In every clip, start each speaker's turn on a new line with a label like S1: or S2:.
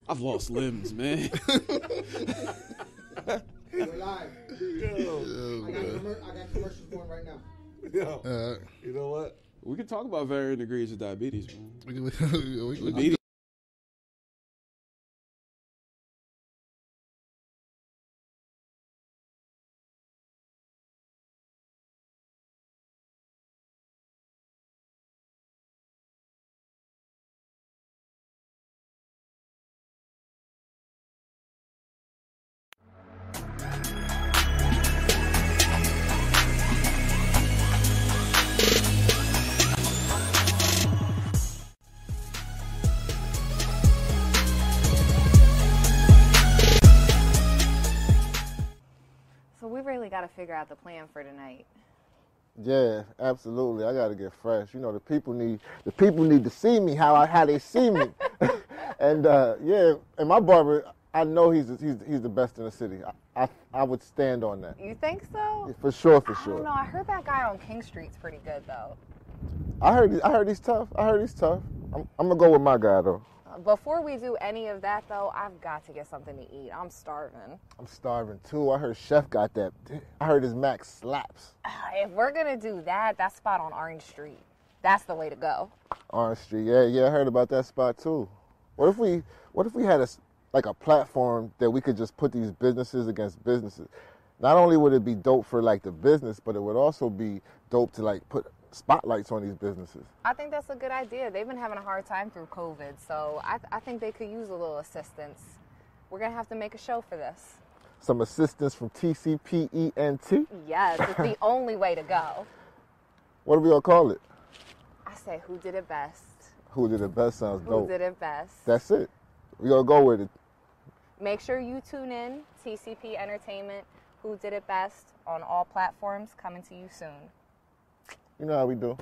S1: I've lost limbs, man.
S2: We're live. I got commercials going right now.
S3: Yo, you know what?
S1: We can talk about varying degrees of diabetes, man.
S3: We
S4: So we really got to figure out the plan for tonight.
S5: Yeah, absolutely. I gotta get fresh. You know, the people need to see me how they see me. And yeah, and my barber, I know he's the best in the city. I would stand on that.
S4: You think so?
S5: Yeah, for sure.
S4: I don't know. I heard that guy on King Street's pretty good though.
S5: I heard he's tough. I'm gonna go with my guy though.
S4: Before we do any of that though, I've got to get something to eat. I'm starving.
S5: I'm starving too. I heard Chef got that. I heard his Mac slaps.
S4: If we're gonna do that spot on Orange Street. That's the way to go.
S5: Orange Street, yeah, I heard about that spot too. What if we had a platform that we could just put these businesses against businesses? Not only would it be dope for like the business, but it would also be dope to like put spotlights on these businesses.
S4: I think that's a good idea. They've been having a hard time through COVID, so I think they could use a little assistance. We're gonna have to make a show for this.
S5: Some assistance from TCPENT?
S4: Yes, it's the only way to go.
S5: What are we gonna call it?
S4: I say, who did it best?
S5: Who did it best sounds dope.
S4: Who did it best?
S5: That's it. We gonna go with it.
S4: Make sure you tune in, TCP Entertainment, Who Did It Best, on all platforms, coming to you soon.
S5: You know how we do.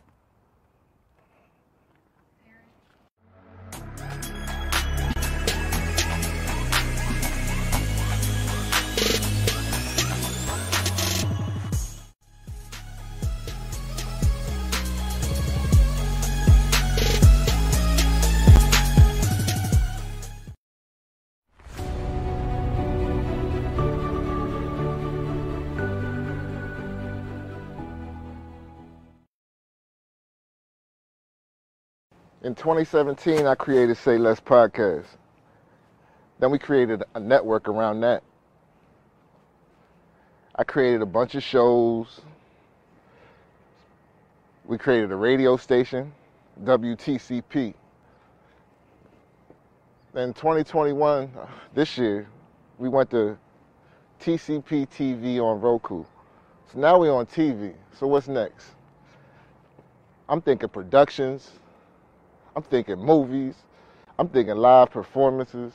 S5: In 2017, I created Say Less Podcast. Then we created a network around that. I created a bunch of shows. We created a radio station, WTCP. Then 2021, this year, we went to TCP TV on Roku. So now we're on TV. So what's next? I'm thinking productions. I'm thinking movies. I'm thinking live performances.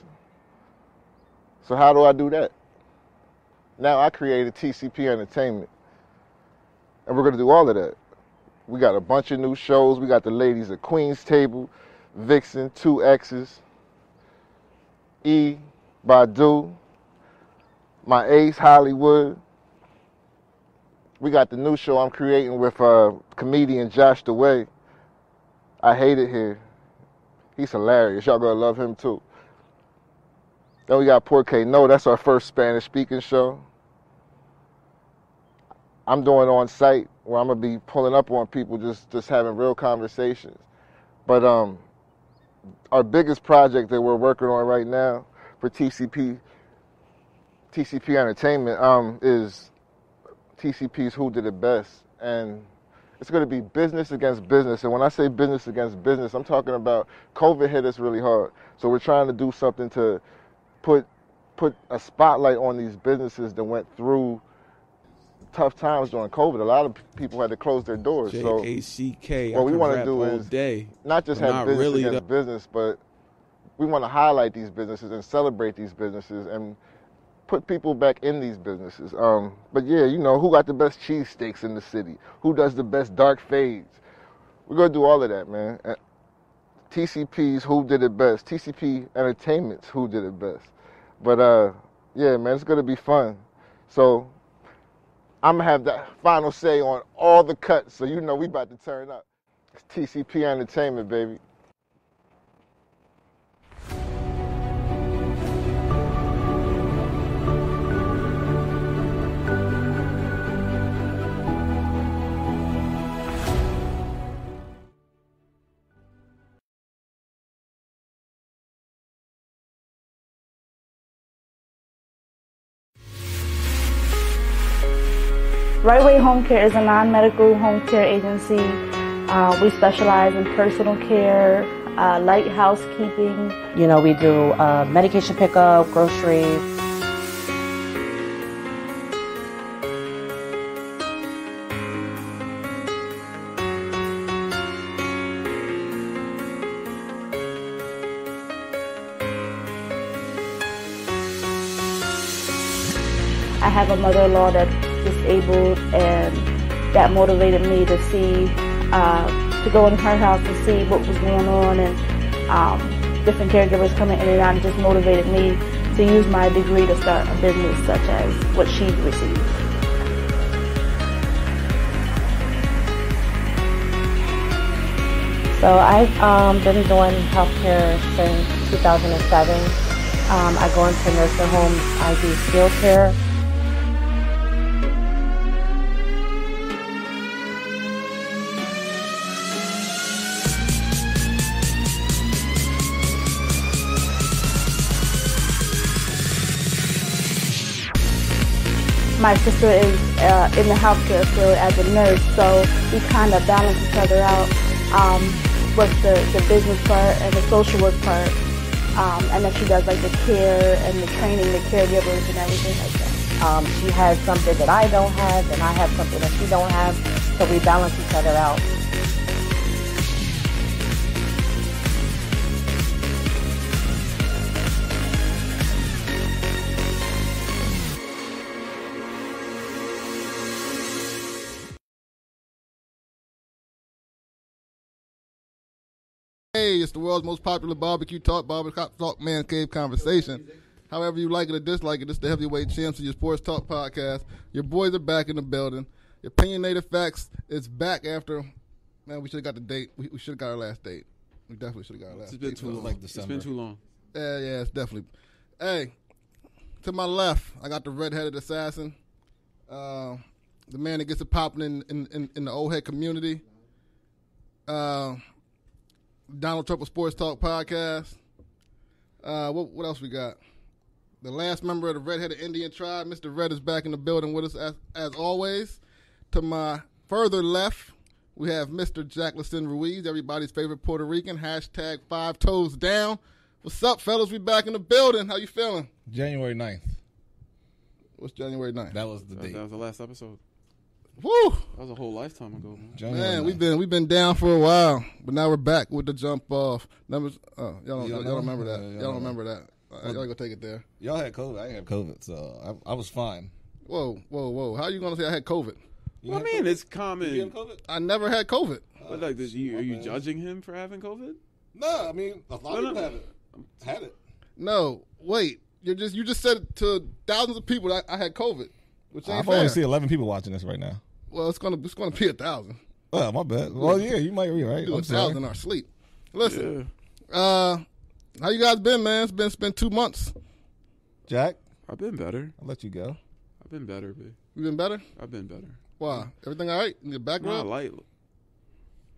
S5: So how do I do that? Now I created TCP Entertainment. And we're going to do all of that. We got a bunch of new shows. We got the ladies at Queen's Table, Vixen, 2X's, E, Badu, my ace, Hollywood. We got the new show I'm creating with comedian Josh DeWay. I Hate It Here. He's hilarious. Y'all gonna love him too. Then we got Porque No. That's our first Spanish speaking show. I'm doing on site where I'm gonna be pulling up on people, just having real conversations. But our biggest project that we're working on right now for TCP Entertainment is TCP's Who Did It Best, and it's going to be business against business. And when I say business against business, I'm talking about COVID hit us really hard. So we're trying to do something to put a spotlight on these businesses that went through tough times during COVID. A lot of people had to close their doors.
S1: J-A-C-K.
S5: So what we want to do is not just have business
S1: really
S5: against business, but we want to highlight these businesses and celebrate these businesses and put people back in these businesses. But yeah, you know, who got the best cheesesteaks in the city? Who does the best dark fades? We're going to do all of that, man. TCP's Who Did It Best. TCP Entertainment's Who Did It Best. But yeah, man, it's going to be fun. So I'm going to have the final say on all the cuts, so you know we about to turn up. It's TCP Entertainment, baby.
S6: Right Way Home Care is a non-medical home care agency. We specialize in personal care, light housekeeping.
S7: You know, we do medication pickup, groceries.
S6: I have a mother-in-law that's disabled, and that motivated me to see, to go in her house to see what was going on, and different caregivers coming in and out, and just motivated me to use my degree to start a business such as what she's received.
S7: So I've been doing healthcare since 2007. I go into nursing homes. I do skilled care.
S6: My sister is in the healthcare field as a nurse, so we kind of balance each other out with the business part and the social work part. And then she does like the care and the training, the caregivers and everything like that.
S7: She has something that I don't have, and I have something that she don't have, so we balance each other out.
S8: Hey, it's the world's most popular barbecue talk, man cave conversation. However you like it or dislike it, it's the heavyweight champs of your sports talk podcast. Your boys are back in the building. Opinionated Facts is back after, man, we should have got the date. We should have got our last date. We definitely should have got our last date.
S1: It's been too long.
S3: Like
S1: It's been too long.
S8: Yeah, it's definitely. Hey, to my left, I got the red-headed assassin, the man that gets it popping in the old head community. Donald Trump of Sports Talk Podcast. What else we got? The last member of the red-headed Indian tribe, Mr. Red, is back in the building with us as always. To my further left, we have Mr. Jackleston Ruiz, everybody's favorite Puerto Rican. Hashtag 5 toes down. What's up, fellas? We back in the building. How you feeling?
S3: January 9th.
S8: What's January 9th?
S3: That was the date.
S1: That was the last episode.
S8: Woo!
S1: That was a whole lifetime ago, man.
S3: January
S8: Man,
S3: 9th.
S8: we've been down for a while, but now we're back with the jump off. Numbers. Y'all don't remember that. Y'all don't remember that. Y'all go take it there.
S3: Y'all had COVID. I didn't have COVID, so I was fine.
S8: Whoa. How you gonna say I had COVID?
S3: You
S1: Well, I
S3: had
S1: mean,
S3: COVID?
S1: it's common.
S3: You had COVID?
S8: I never had COVID.
S1: But like, are you
S3: man.
S1: judging him for having COVID?
S3: No, I mean, a lot of
S1: No,
S3: people
S1: no.
S3: have it. Had it.
S8: No, wait. You just said it to thousands of people that I had COVID, which ain't
S3: I've
S8: fair.
S3: only seen 11 people watching this right now.
S8: Well, it's gonna be 1,000.
S3: Oh, my bad. Well, yeah, you might be right.
S8: Do
S3: I'm
S8: 1,000 in
S3: sorry.
S8: our sleep. Listen, how you guys been, man? It's been 2 months.
S3: Jack,
S1: I've been better.
S3: I'll let you go.
S1: I've been better, babe.
S8: You been better?
S1: I've been better.
S8: Why? Everything all right? Your back
S1: Not
S8: rub?
S1: light.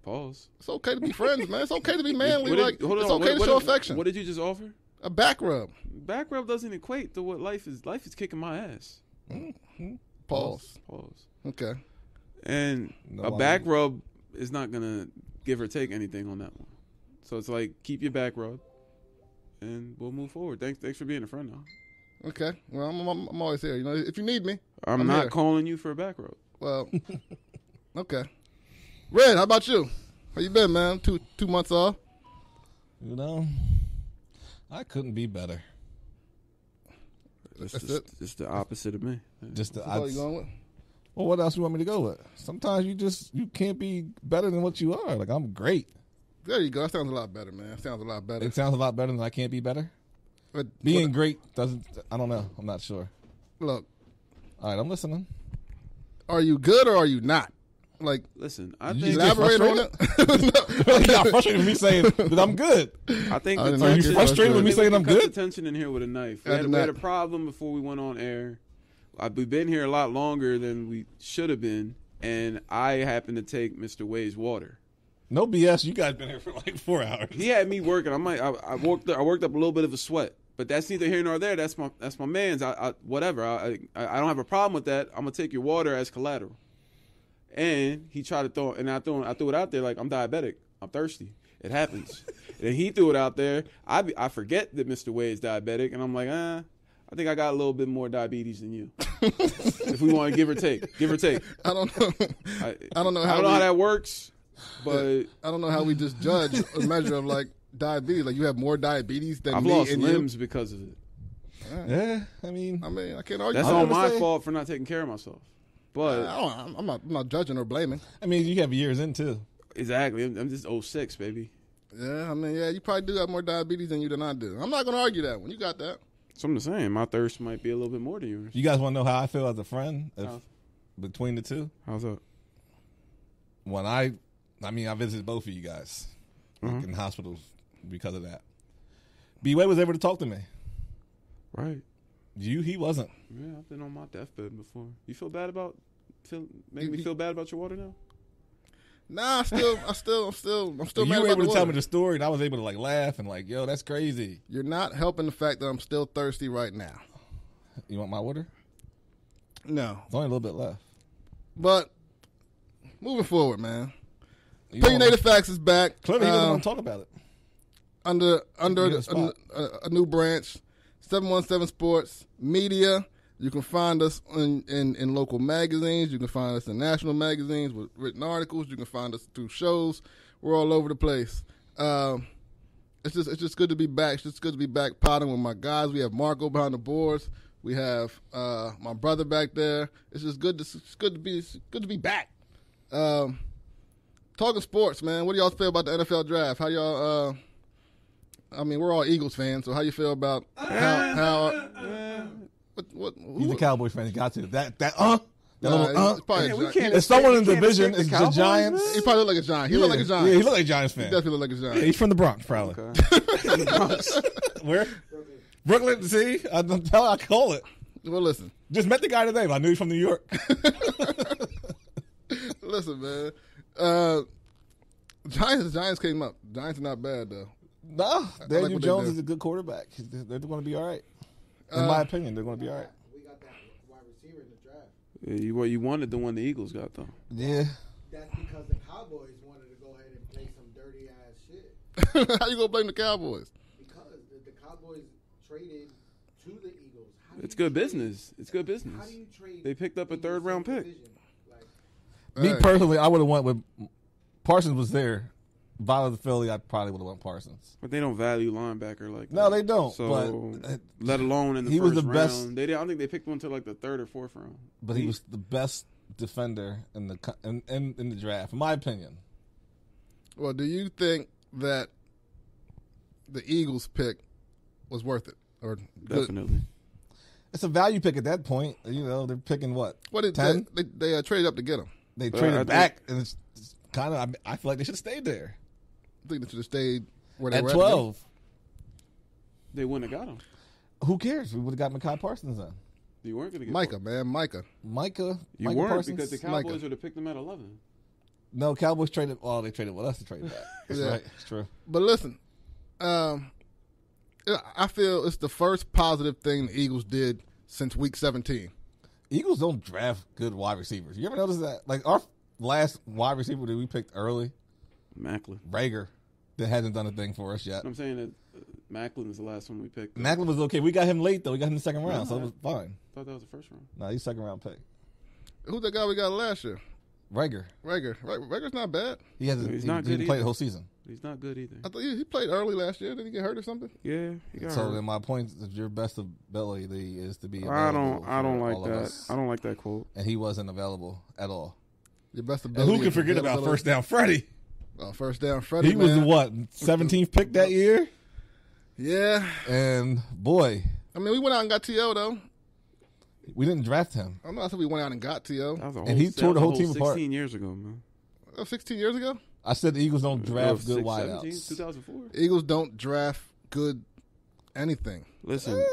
S1: Pause.
S8: It's okay to be friends, man. It's okay to be manly.
S1: What did-
S8: Like
S1: hold
S8: it's
S1: on,
S8: okay
S1: what
S8: to show
S1: did-
S8: affection.
S1: What did you just offer?
S8: A back rub.
S1: Back rub doesn't equate to what life is. Life is kicking my ass.
S8: Pause.
S1: Pause.
S8: Okay.
S1: And
S3: No,
S1: a back rub is not gonna give or take anything on that one. So it's like, keep your back rub, and we'll move forward. Thanks for being a friend, though.
S8: Okay. Well, I'm always here. You know, if you need me.
S1: I'm
S8: I'm
S1: not
S8: here.
S1: calling you for a back rub.
S8: Well, okay. Red, how about you? How you been, man? Two months off.
S3: You know, I couldn't be better.
S1: It's
S8: That's
S1: just,
S8: it?
S1: It's the opposite of me.
S3: Just
S8: That's all you going with?
S3: Well, what else you want me to go with? Sometimes you can't be better than what you are. Like, I'm great.
S8: There you go. That sounds a lot better, man. That sounds a lot better.
S3: It sounds a lot better than I can't be better.
S8: But
S3: Being great doesn't. I don't know. I'm not sure.
S8: look,
S3: All right, I'm listening.
S8: are you good or are you not? Like,
S1: Listen, I
S3: You
S1: think
S3: just get
S8: elaborate on it.
S3: You got frustrated with me saying that I'm good.
S1: I think
S8: I
S1: the
S8: didn't
S3: Are you
S1: tension-
S3: frustrated with me
S1: I think
S3: saying
S1: we
S3: I'm
S1: cut
S3: good?
S1: the tension in here with a knife.
S8: I
S1: We
S8: did
S1: had a
S8: not.
S1: problem before we went on air. We've been here a lot longer than we should have been, and I happened to take Mr. Wade's water.
S3: No BS. You guys been here for like 4 hours.
S1: He had me working. I worked up a little bit of a sweat, But that's neither here nor there. That's my man's. Whatever. I don't have a problem with that. I'm gonna take your water as collateral. And he tried to throw, and I threw it out there like I'm diabetic. I'm thirsty. It happens. And he threw it out there. I forget that Mr. Wade's diabetic, and I'm like, I think I got a little bit more diabetes than you. If we want to give or take.
S8: I don't know. I don't know how
S1: that works, but
S8: I don't know how we just judge a measure of like diabetes. Like you have more diabetes than
S1: I've
S8: me
S1: lost
S8: and
S1: limbs
S8: you.
S1: because of it.
S3: Yeah, I mean,
S8: I can't argue.
S1: That's all my fault for not taking care of myself. But
S8: I'm not judging or blaming.
S3: I mean, you have years in too.
S1: Exactly. I'm just 06, baby.
S8: Yeah, I mean, you probably do have more diabetes than you than I do. I'm not going to argue that one. You got that.
S1: So I'm just saying, my thirst might be a little bit more than yours.
S3: You guys want to know how I feel as a friend between the two?
S1: How's that?
S3: When I visited both of you guys in hospitals because of that. B-Way was able to talk to me.
S1: Right.
S3: He wasn't.
S1: Yeah, I've been on my deathbed before. You feel bad about making me feel bad about your water now?
S8: Nah, I'm still mad about
S3: You were able
S8: the
S3: to tell me
S8: water.
S3: the story, and I was able to like laugh and like, yo, that's crazy.
S8: You're not helping the fact that I'm still thirsty right now.
S3: You want my water?
S8: No.
S3: There's only a little bit left.
S8: But moving forward, man. Opinionated Facts is back.
S3: Clearly, he doesn't want to talk about it.
S8: Under
S3: spot.
S8: a new branch, 717 Sports Media. You can find us in local magazines. You can find us in national magazines with written articles. You can find us through shows. We're all over the place. It's just good to be back. It's just good to be back potting with my guys. We have Marco behind the boards. We have my brother back there. It's just good to be back. Talking sports, man. What do y'all feel about the NFL draft? How y'all? I mean, we're all Eagles fans, so how you feel about how?
S3: He's a Cowboys fan. He got to that.
S8: It's probably
S1: we can't.
S3: If someone in the
S1: can't
S3: division
S1: expect
S3: is
S1: the
S3: the
S1: Cowboys,
S3: Giants,
S1: man.
S8: He probably look like a Giant. He look like a Giant.
S3: Yeah, he look like a Giants fan.
S8: He definitely look like a Giant.
S3: Yeah, he's from the Bronx, probably.
S1: Okay.
S3: Where? Brooklyn. See, I call it.
S8: Well, listen.
S3: Just met the guy today, but I knew he's from New York.
S8: Listen, man. Giants came up. Giants are not bad though.
S3: No, Daniel
S8: what they
S3: Jones
S8: do.
S3: is a good quarterback. They're going to be all right. In my opinion, they're going to be all right.
S2: We got that wide receiver in the draft.
S1: Yeah, you wanted the one the Eagles got though.
S3: Yeah.
S2: That's because the Cowboys wanted to go ahead and play some dirty ass shit.
S8: How you gonna blame the Cowboys?
S2: Because the Cowboys traded to the Eagles.
S1: It's good business. It's good
S2: How
S1: business.
S2: do you trade?
S1: They picked up a
S2: in the
S1: third round
S2: same
S1: pick.
S2: division? Like,
S3: Me
S8: All right.
S3: personally, I would have went with Parsons was there. If I was Philly, I probably would have went Parsons.
S1: But they don't value linebacker like that.
S3: No, they don't.
S1: So,
S3: but
S1: let alone in the
S3: he
S1: first
S3: was the
S1: round.
S3: best.
S1: I don't think they picked one until like the third or fourth round.
S3: But he was the best defender in the draft, in my opinion.
S8: Well, do you think that the Eagles pick was worth it? Or
S1: Definitely.
S3: It's a value pick at that point. You know, they're picking what?
S8: What did
S3: 10?
S8: they traded up to get him?
S3: They
S1: I
S3: traded
S1: think-
S3: back, and it's kind of. I feel like they should have stayed there
S8: I think they should have stayed where they
S3: at
S8: were
S3: 12.
S1: They wouldn't have got him.
S3: Who cares? We would have got Mekhi Parsons then.
S1: You weren't going to get
S8: Micah, man, Micah.
S3: Micah.
S1: You
S3: Micah
S1: weren't
S3: Parsons?
S1: because the Cowboys would have picked him at 11.
S3: No, Cowboys traded. Oh, they traded with us to trade back. That's
S8: Yeah.
S3: right. It's true.
S8: But listen, I feel it's the first positive thing the Eagles did since Week 17.
S3: Eagles don't draft good wide receivers. You ever notice that? Like our last wide receiver that we picked early,
S1: Macklin.
S3: Rager, that hasn't done a thing for us yet.
S1: I'm saying that Macklin is the last one we picked.
S3: Macklin was okay. We got him late though. We got him in the second round, so it was fine.
S1: I thought that was the first round.
S3: No, he's second round pick.
S8: Who's that guy we got last year?
S3: Rager.
S8: Rager's not bad.
S3: He hasn't.
S1: He's
S3: he
S1: not good
S3: didn't play
S1: either.
S3: the whole season.
S1: He's not good either.
S8: I thought he played early last year. Did he get hurt or something?
S1: Yeah, he got
S3: So
S1: hurt.
S3: then my point is your best ability is to be.
S1: I don't
S3: available for
S1: like
S3: all of
S1: that.
S3: us.
S1: I don't like that quote.
S3: And he wasn't available at all.
S8: Your best
S3: And
S8: ability.
S3: who can forget about first down Freddie?
S8: First down, Freddie.
S3: He was the
S8: man.
S3: what 17th pick that year,
S8: Yeah.
S3: and boy,
S8: I mean, we went out and got T.O. though.
S3: we didn't draft him.
S8: I'm not saying we went out and got T.O.
S1: That was a
S3: And he tore the whole team apart.
S1: 16 years ago, man.
S8: 16 years ago.
S3: I said the Eagles don't draft good
S1: 17,
S3: wideouts.
S1: 2004.
S8: Eagles don't draft good anything.
S1: Listen,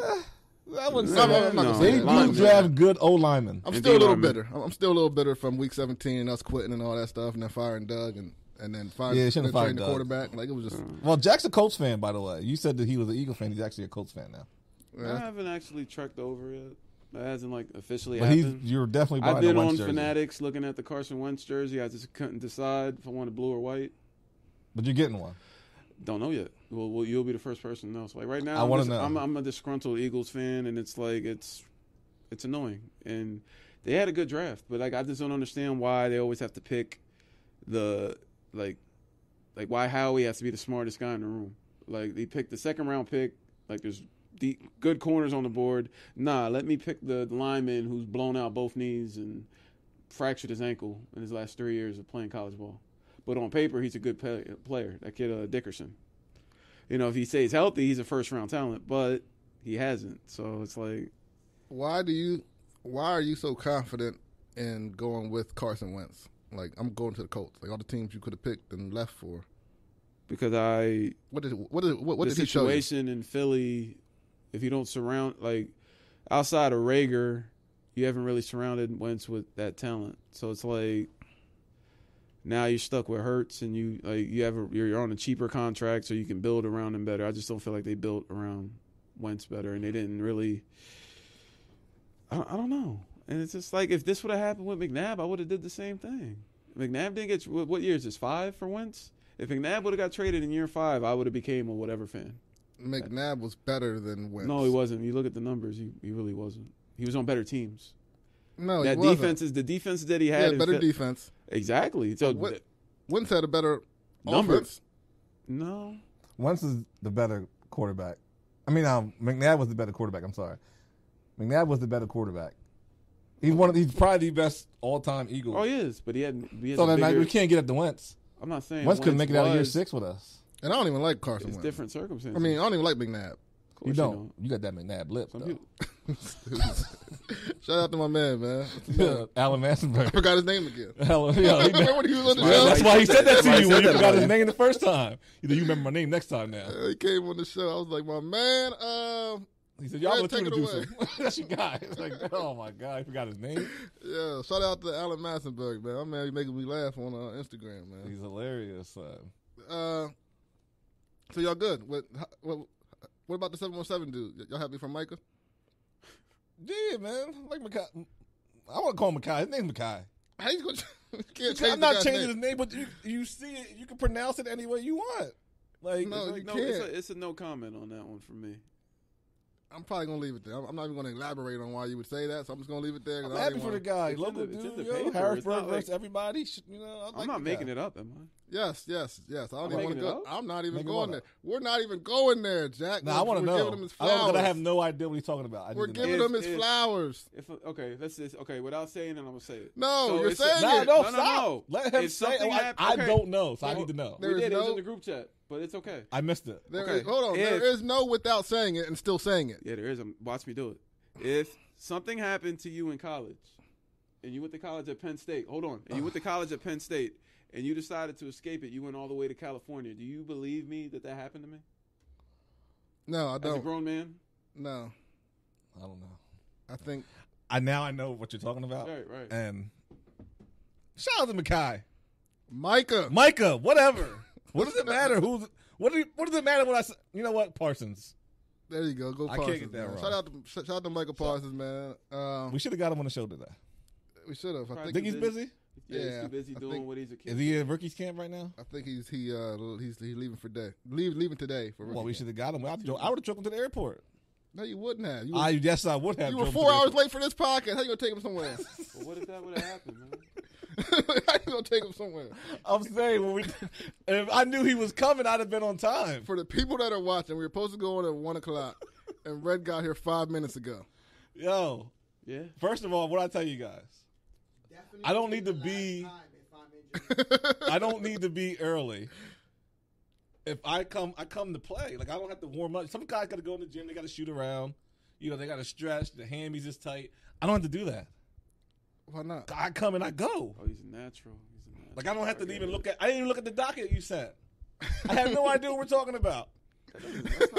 S3: I wouldn't
S8: No,
S3: say
S8: no,
S3: that.
S8: I'm not gonna
S3: They
S8: say
S3: do
S8: that.
S3: draft good O linemen.
S8: I'm
S1: And
S8: still a little
S1: D-lineman.
S8: bitter. I'm still a little bitter from Week 17 and us quitting and all that stuff, and then firing Doug and then firing
S3: Yeah, they shouldn't have
S8: then
S3: fired
S8: trading the
S3: Doug.
S8: quarterback. Like it was just
S3: Well, Jack's a Colts fan, by the way. You said that he was an Eagle fan. He's actually a Colts fan now.
S8: Yeah.
S1: I haven't actually trekked over it. That hasn't like officially
S3: But
S1: happened.
S3: you're definitely
S1: I've
S3: buying
S1: been
S3: the
S1: on
S3: Wentz jersey.
S1: Fanatics looking at the Carson Wentz jersey. I just couldn't decide if I wanted blue or white.
S3: But you're getting one.
S1: Don't know yet. Well, you'll be the first person to know. So like right now,
S3: I want to know.
S1: I'm a disgruntled Eagles fan, and it's like it's annoying. And they had a good draft, but like I just don't understand why they always have to pick the like why Howie has to be the smartest guy in the room. Like they picked the second round pick. Like there's good corners on the board. Nah, let me pick the lineman who's blown out both knees and fractured his ankle in his last 3 years of playing college ball. But on paper, he's a good player. That kid Dickerson. You know, if he stays healthy, he's a first-round talent, but he hasn't. So it's like,
S8: why are you so confident in going with Carson Wentz? Like, I'm going to the Colts. Like all the teams you could have picked and left for.
S1: because
S8: what did
S1: the
S8: he show you?
S1: situation in Philly, if you don't surround, like, outside of Rager, you haven't really surrounded Wentz with that talent. So it's like, now you're stuck with Hurts, and you're on a cheaper contract, so you can build around him better. I just don't feel like they built around Wentz better, and they didn't really. I don't know, and it's just like if this would have happened with McNabb, I would have did the same thing. McNabb didn't get what year is this 5 for Wentz? If McNabb would have got traded in year 5, I would have became a whatever fan.
S8: McNabb was better than Wentz.
S1: No, he wasn't. You look at the numbers, he really wasn't. He was on better teams.
S8: No,
S1: that
S8: he wasn't.
S1: the defense that he had.
S8: Yeah, better defense.
S1: Exactly. So
S8: Wentz had a better
S1: numbers.
S8: offense.
S1: No.
S3: Wentz is the better quarterback. I mean, McNabb was the better quarterback. I'm sorry. McNabb was the better quarterback. He's probably the best all-time Eagle.
S1: Oh, he is, but he had
S3: so we can't get at the Wentz.
S1: I'm not saying
S3: Wentz couldn't make it out of year 6 with us.
S8: And I don't even like Carson Wentz.
S1: It's different circumstances.
S8: I mean, I don't even like McNabb.
S3: You don't. You got that McNabb lip, though.
S8: Shout out to my man.
S3: Yeah, Alan Massenberg.
S8: I forgot his name again.
S3: Remember
S8: when he was on the show?
S3: That's why he said that to you when you forgot his name the first time. You remember my name next time now.
S8: He came on the show. I was like, my man,
S3: he said, y'all
S8: take it away.
S3: That's your guy. It's like, oh, my God. I forgot his name.
S8: Yeah, shout out to Alan Massenberg, man. My man, he's making me laugh on Instagram, man.
S3: He's hilarious.
S8: So y'all good? What about the 717 dude? Y'all happy for Micah?
S3: Yeah, man. Like Makai. I want to call him Makai. His name's Makai.
S8: How you gonna?
S3: I'm not changing his name, but you see it. You can pronounce it any way you want. Like,
S8: no, you can't.
S1: It's a no comment on that one for me.
S8: I'm probably gonna leave it there. I'm not even gonna elaborate on why you would say that, so I'm just gonna leave it there.
S3: I'm happy for the guy. Local dude, Harrisburg versus everybody.
S1: I'm not making it up, am I?
S8: Yes. I don't even want to go. I'm not even
S3: Make
S8: going there. We're not even going there, Jack.
S3: No, I want to know.
S8: Giving him his flowers.
S3: I have no idea what he's talking about.
S8: We're giving him his flowers.
S1: Without saying it, I'm gonna say it.
S8: No, you're saying it.
S3: No, stop. Let him say it. I don't know, so I need to know.
S1: We did. It was in the group chat, but it's okay.
S3: I missed it.
S8: Hold on. There is no without saying it and still saying it.
S1: Yeah, there is. Watch me do it. If something happened to you in college, and you went to college at Penn State, and you went to college at Penn State, and you decided to escape it, you went all the way to California, do you believe me that happened to me?
S8: No, I don't.
S1: As a grown man?
S8: No.
S3: I don't know.
S8: I think.
S3: I know what you're talking about.
S1: Right.
S3: And shout out to Makai.
S8: Micah,
S3: whatever. What does it matter? What does it matter when I say, you know what, Parsons?
S8: There you go. Go Parsons.
S3: I can't get that wrong.
S8: Shout out to Michael Parsons, man.
S3: We should have got him on the show today.
S8: We should have.
S3: I think he's busy.
S1: Yeah, he's too busy doing what he's a kid.
S3: Is he at rookies camp right now?
S8: I think he's leaving for day. Leaving today for rookie
S3: Well, we should have got him. I would have took him to the airport.
S8: No, you wouldn't have.
S3: Yes, I would have.
S8: You were 4 hours late for this podcast. How you gonna take him somewhere?
S1: Well, what if that would have happened, man?
S8: How you gonna take him somewhere?
S3: I'm saying if I knew he was coming, I'd have been on time.
S8: For the people that are watching, we were supposed to go on at 1:00, and Red got here 5 minutes ago.
S3: Yo,
S1: yeah.
S3: First of all, what I tell you guys,
S2: Definitely
S3: I don't need to be. I don't need to be early. If I come to play. Like, I don't have to warm up. Some guys got to go in the gym. They got to shoot around. You know, they got to stretch. The hammies is tight. I don't have to do that.
S8: Why not?
S3: I come and I go.
S1: Oh, he's a natural.
S3: Like, I don't have to even look at. I didn't even look at the docket you sent. I have no idea what we're talking about.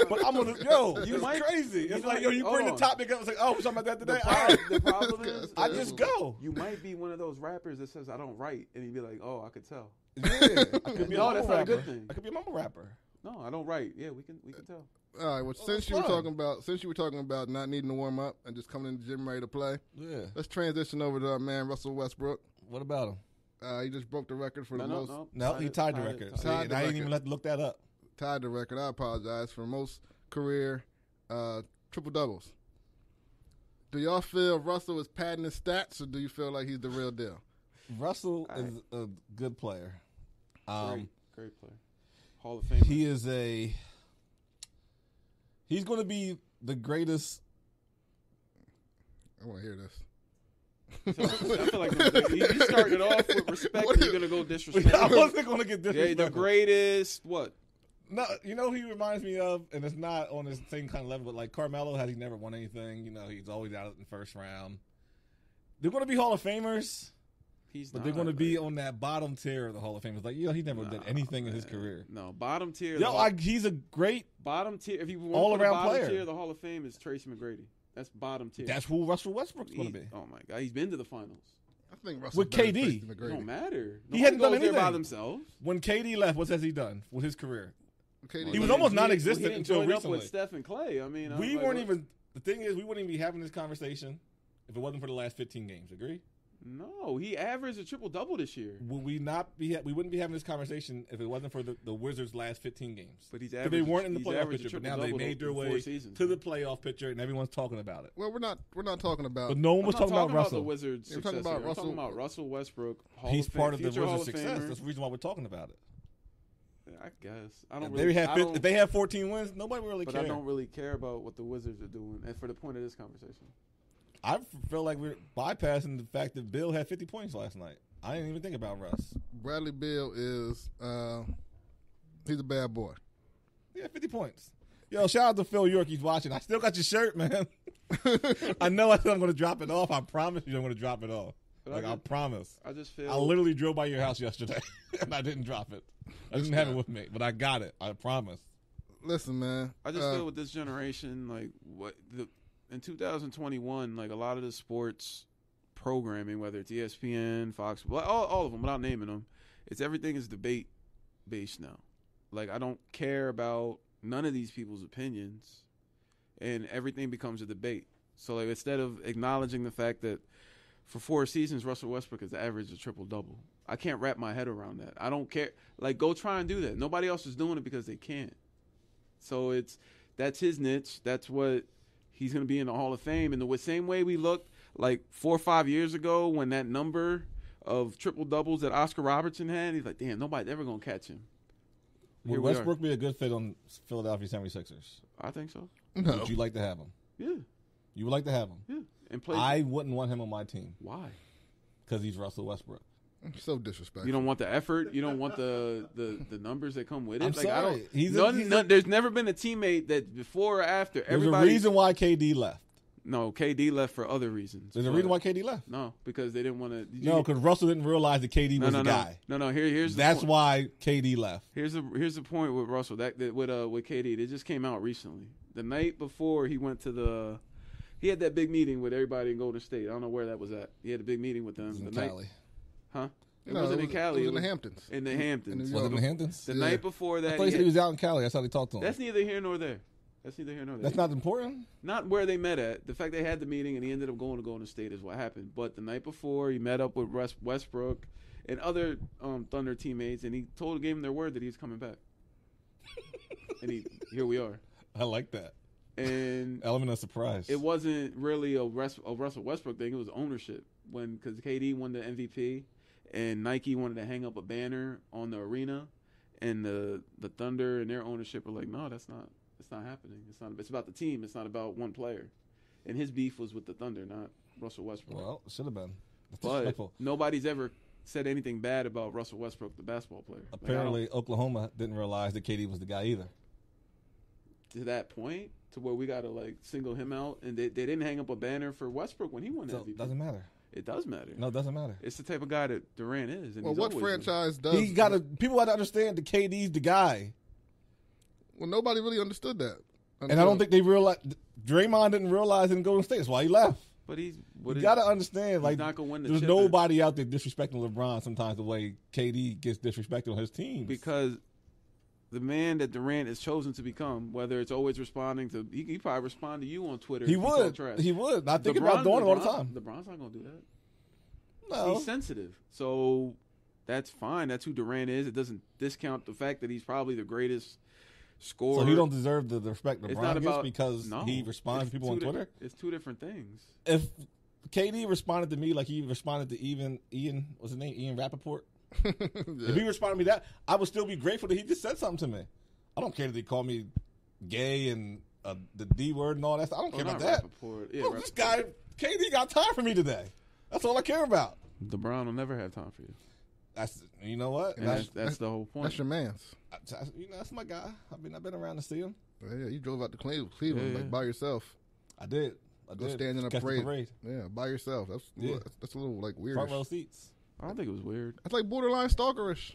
S3: But I'm gonna. It's crazy. It's like, you bring the topic up. It's like, we're talking about that today.
S1: The problem is,
S3: I just go.
S1: You might be one of those rappers that says I don't write, and you'd be like, I could tell.
S3: Yeah, I could be
S1: that's not a good thing.
S3: I could be a mumble rapper.
S1: No, I don't write. Yeah, we can tell.
S8: All right. Well, since you were talking about not needing to warm up and just coming in the gym ready to play, let's transition over to our man Russell Westbrook.
S3: What about him?
S8: He just broke the record for the most.
S3: No, he tied the record. I didn't even have to look that up.
S8: Tied the record. I apologize for most career triple doubles. Do y'all feel Russell is padding his stats, or do you feel like he's the real deal?
S3: Russell is a good player.
S1: Great player. Hall of Fame.
S3: He's going to be the greatest.
S8: I want to hear this.
S1: I feel like he's starting off with respect. And you're going to go disrespect.
S3: I wasn't going to get disrespectful.
S1: Yeah, the greatest. What?
S3: No, you know who he reminds me of, and it's not on the same kind of level, but like Carmelo, has he never won anything? You know, he's always out in the first round. They're going to be Hall of Famers. But they're going to be on that bottom tier of the Hall of Famers. Like, he never did anything in his career.
S1: No, bottom tier.
S3: He's a great
S1: bottom tier. If you want
S3: all-around
S1: bottom
S3: player.
S1: tier, the Hall of Fame is Tracy McGrady. That's bottom tier.
S3: That's who Russell Westbrook's going to be.
S1: Oh, my God. He's been to the finals.
S8: I think Russell
S3: with KD.
S1: It don't matter.
S3: He hadn't done
S1: anything
S3: anything
S1: by themselves.
S3: When KD left, what has he done with his career?
S8: KD.
S3: He was almost non-existent until
S1: recently.
S3: recently.
S1: With Steph and Clay. I mean,
S3: we weren't even. The thing is, we wouldn't even be having this conversation if it wasn't for the last 15 games. Agree?
S1: No, he averaged a triple-double this year.
S3: Would we not be? We wouldn't be having this conversation if it wasn't for the Wizards' last 15 games.
S1: But he's
S3: they weren't in the playoff picture, but now they made their way to the playoff picture, and everyone's talking about it.
S8: Well, we're not talking about.
S3: But no one was talking about Russell.
S1: The Wizards.
S8: We're talking about Russell.
S1: Talking about Russell Westbrook.
S3: He's part of the Wizards' success. That's the reason why we're talking about it.
S1: I guess I don't.
S3: If they have 14 wins, nobody really cares.
S1: But I don't really care about what the Wizards are doing. And for the point of this conversation,
S3: I feel like we're bypassing the fact that Bill had 50 points last night. I didn't even think about Russ.
S8: Bradley Beal is he's a bad boy.
S3: Yeah, 50 points. Yo, shout out to Phil York. He's watching. I still got your shirt, man. I know I said I'm going to drop it off. I promise you I'm going to drop it off. I promise.
S1: I just feel.
S3: I literally drove by your house yesterday, and I didn't drop it. I didn't have it with me, but I got it. I promise.
S8: Listen, man.
S1: I just feel with this generation, like in 2021, like a lot of the sports programming, whether it's ESPN, Fox, all of them, without naming them, everything is debate based now. Like I don't care about none of these people's opinions, and everything becomes a debate. So like instead of acknowledging the fact that for 4 seasons Russell Westbrook has averaged a triple-double, I can't wrap my head around that. I don't care. Like go try and do that. Nobody else is doing it because they can't. So that's his niche. That's what he's going to be in the Hall of Fame. And the same way we looked like 4 or 5 years ago when that number of triple-doubles that Oscar Robertson had, he's like, damn, nobody's ever going to catch him.
S3: Would Westbrook be a good fit on Philadelphia 76ers?
S1: I think so.
S8: No.
S3: Would you like to have him?
S1: Yeah.
S3: You would like to have him?
S1: Yeah. And play.
S3: I wouldn't want him on my team.
S1: Why?
S3: Because he's Russell Westbrook.
S8: So disrespectful.
S1: You don't want the effort. You don't want the numbers that come with it.
S3: I'm sorry.
S1: There's never been a teammate that before or after.
S3: There's a reason why KD left.
S1: No, KD left for other reasons.
S3: There's a reason why KD left.
S1: No, because they didn't want to.
S3: No, because Russell didn't realize that KD was the guy.
S1: No. Here's
S3: that's why KD left.
S1: Here's the point with Russell that with KD. It just came out recently. The night before he went to he had that big meeting with everybody in Golden State. I don't know where that was at. He had a big meeting with them.
S3: It was in Cali.
S1: Huh? It
S8: No,
S1: wasn't in Cali.
S8: It was in the Hamptons.
S1: In the Hamptons.
S3: Was it in the Hamptons?
S1: The night before that.
S3: I thought he said he was out in Cali. That's how they talked to him.
S1: That's neither here nor there.
S3: That's not important?
S1: Not where they met at. The fact they had the meeting and he ended up going to Golden State is what happened. But the night before, he met up with Westbrook and other Thunder teammates, and he gave them their word that he was coming back. And here we are.
S3: I like that.
S1: And
S3: element of surprise.
S1: It wasn't really a Russell Westbrook thing. It was ownership. Because KD won the MVP and Nike wanted to hang up a banner on the arena, and the Thunder and their ownership were like, no, it's not happening. It's about the team. It's not about one player. And his beef was with the Thunder, not Russell Westbrook.
S3: Well, it should have been.
S1: But nobody's ever said anything bad about Russell Westbrook, the basketball player.
S3: Apparently, Oklahoma didn't realize that KD was the guy either.
S1: To that point, to where we got to single him out, and they didn't hang up a banner for Westbrook when he won MVP.
S3: It doesn't matter.
S1: It does matter.
S3: No, it doesn't matter.
S1: It's the type of guy that Durant is. And
S8: well, what franchise does?
S3: People got to understand that KD's the guy.
S8: Well, nobody really understood that.
S3: And I don't think they realized. Draymond didn't realize in Golden State. That's why he left.
S1: But you
S3: got to understand,
S1: he's not gonna win the
S3: there's
S1: chip.
S3: nobody out there disrespecting LeBron sometimes the way KD gets disrespected on his team.
S1: Because the man that Durant has chosen to become, whether it's always responding to, he probably respond to you on Twitter.
S3: He
S1: if you talk
S3: would.
S1: trash.
S3: He would. I think about doing it all the time.
S1: LeBron's not going to do that.
S3: No.
S1: He's sensitive. So that's fine. That's who Durant is. It doesn't discount the fact that he's probably the greatest scorer.
S3: So he don't deserve the respect
S1: It's
S3: LeBron
S1: not
S3: gets
S1: about,
S3: because
S1: no,
S3: he responds to people on Twitter?
S1: It's two different things.
S3: If KD responded to me like he responded to Ian, what's his name? Ian Rappaport?
S8: Yeah.
S3: If he responded to me that, I would still be grateful that he just said something to me. I don't care that he called me gay and the D word and all that stuff. I don't care about that.
S1: Yeah,
S3: Look, this guy, KD, got time for me today. That's all I care about.
S1: LeBron will never have time for you.
S3: You know what?
S1: And that's the whole point.
S8: That's your man's.
S3: That's my guy. I've been around to see him.
S8: Yeah, you drove out to Cleveland like by yourself.
S3: I did.
S8: Go stand in a
S3: Catch the
S8: parade. Yeah, by yourself. That's a little like weird.
S3: Front row seats.
S1: I don't think it was weird.
S8: That's like borderline stalkerish.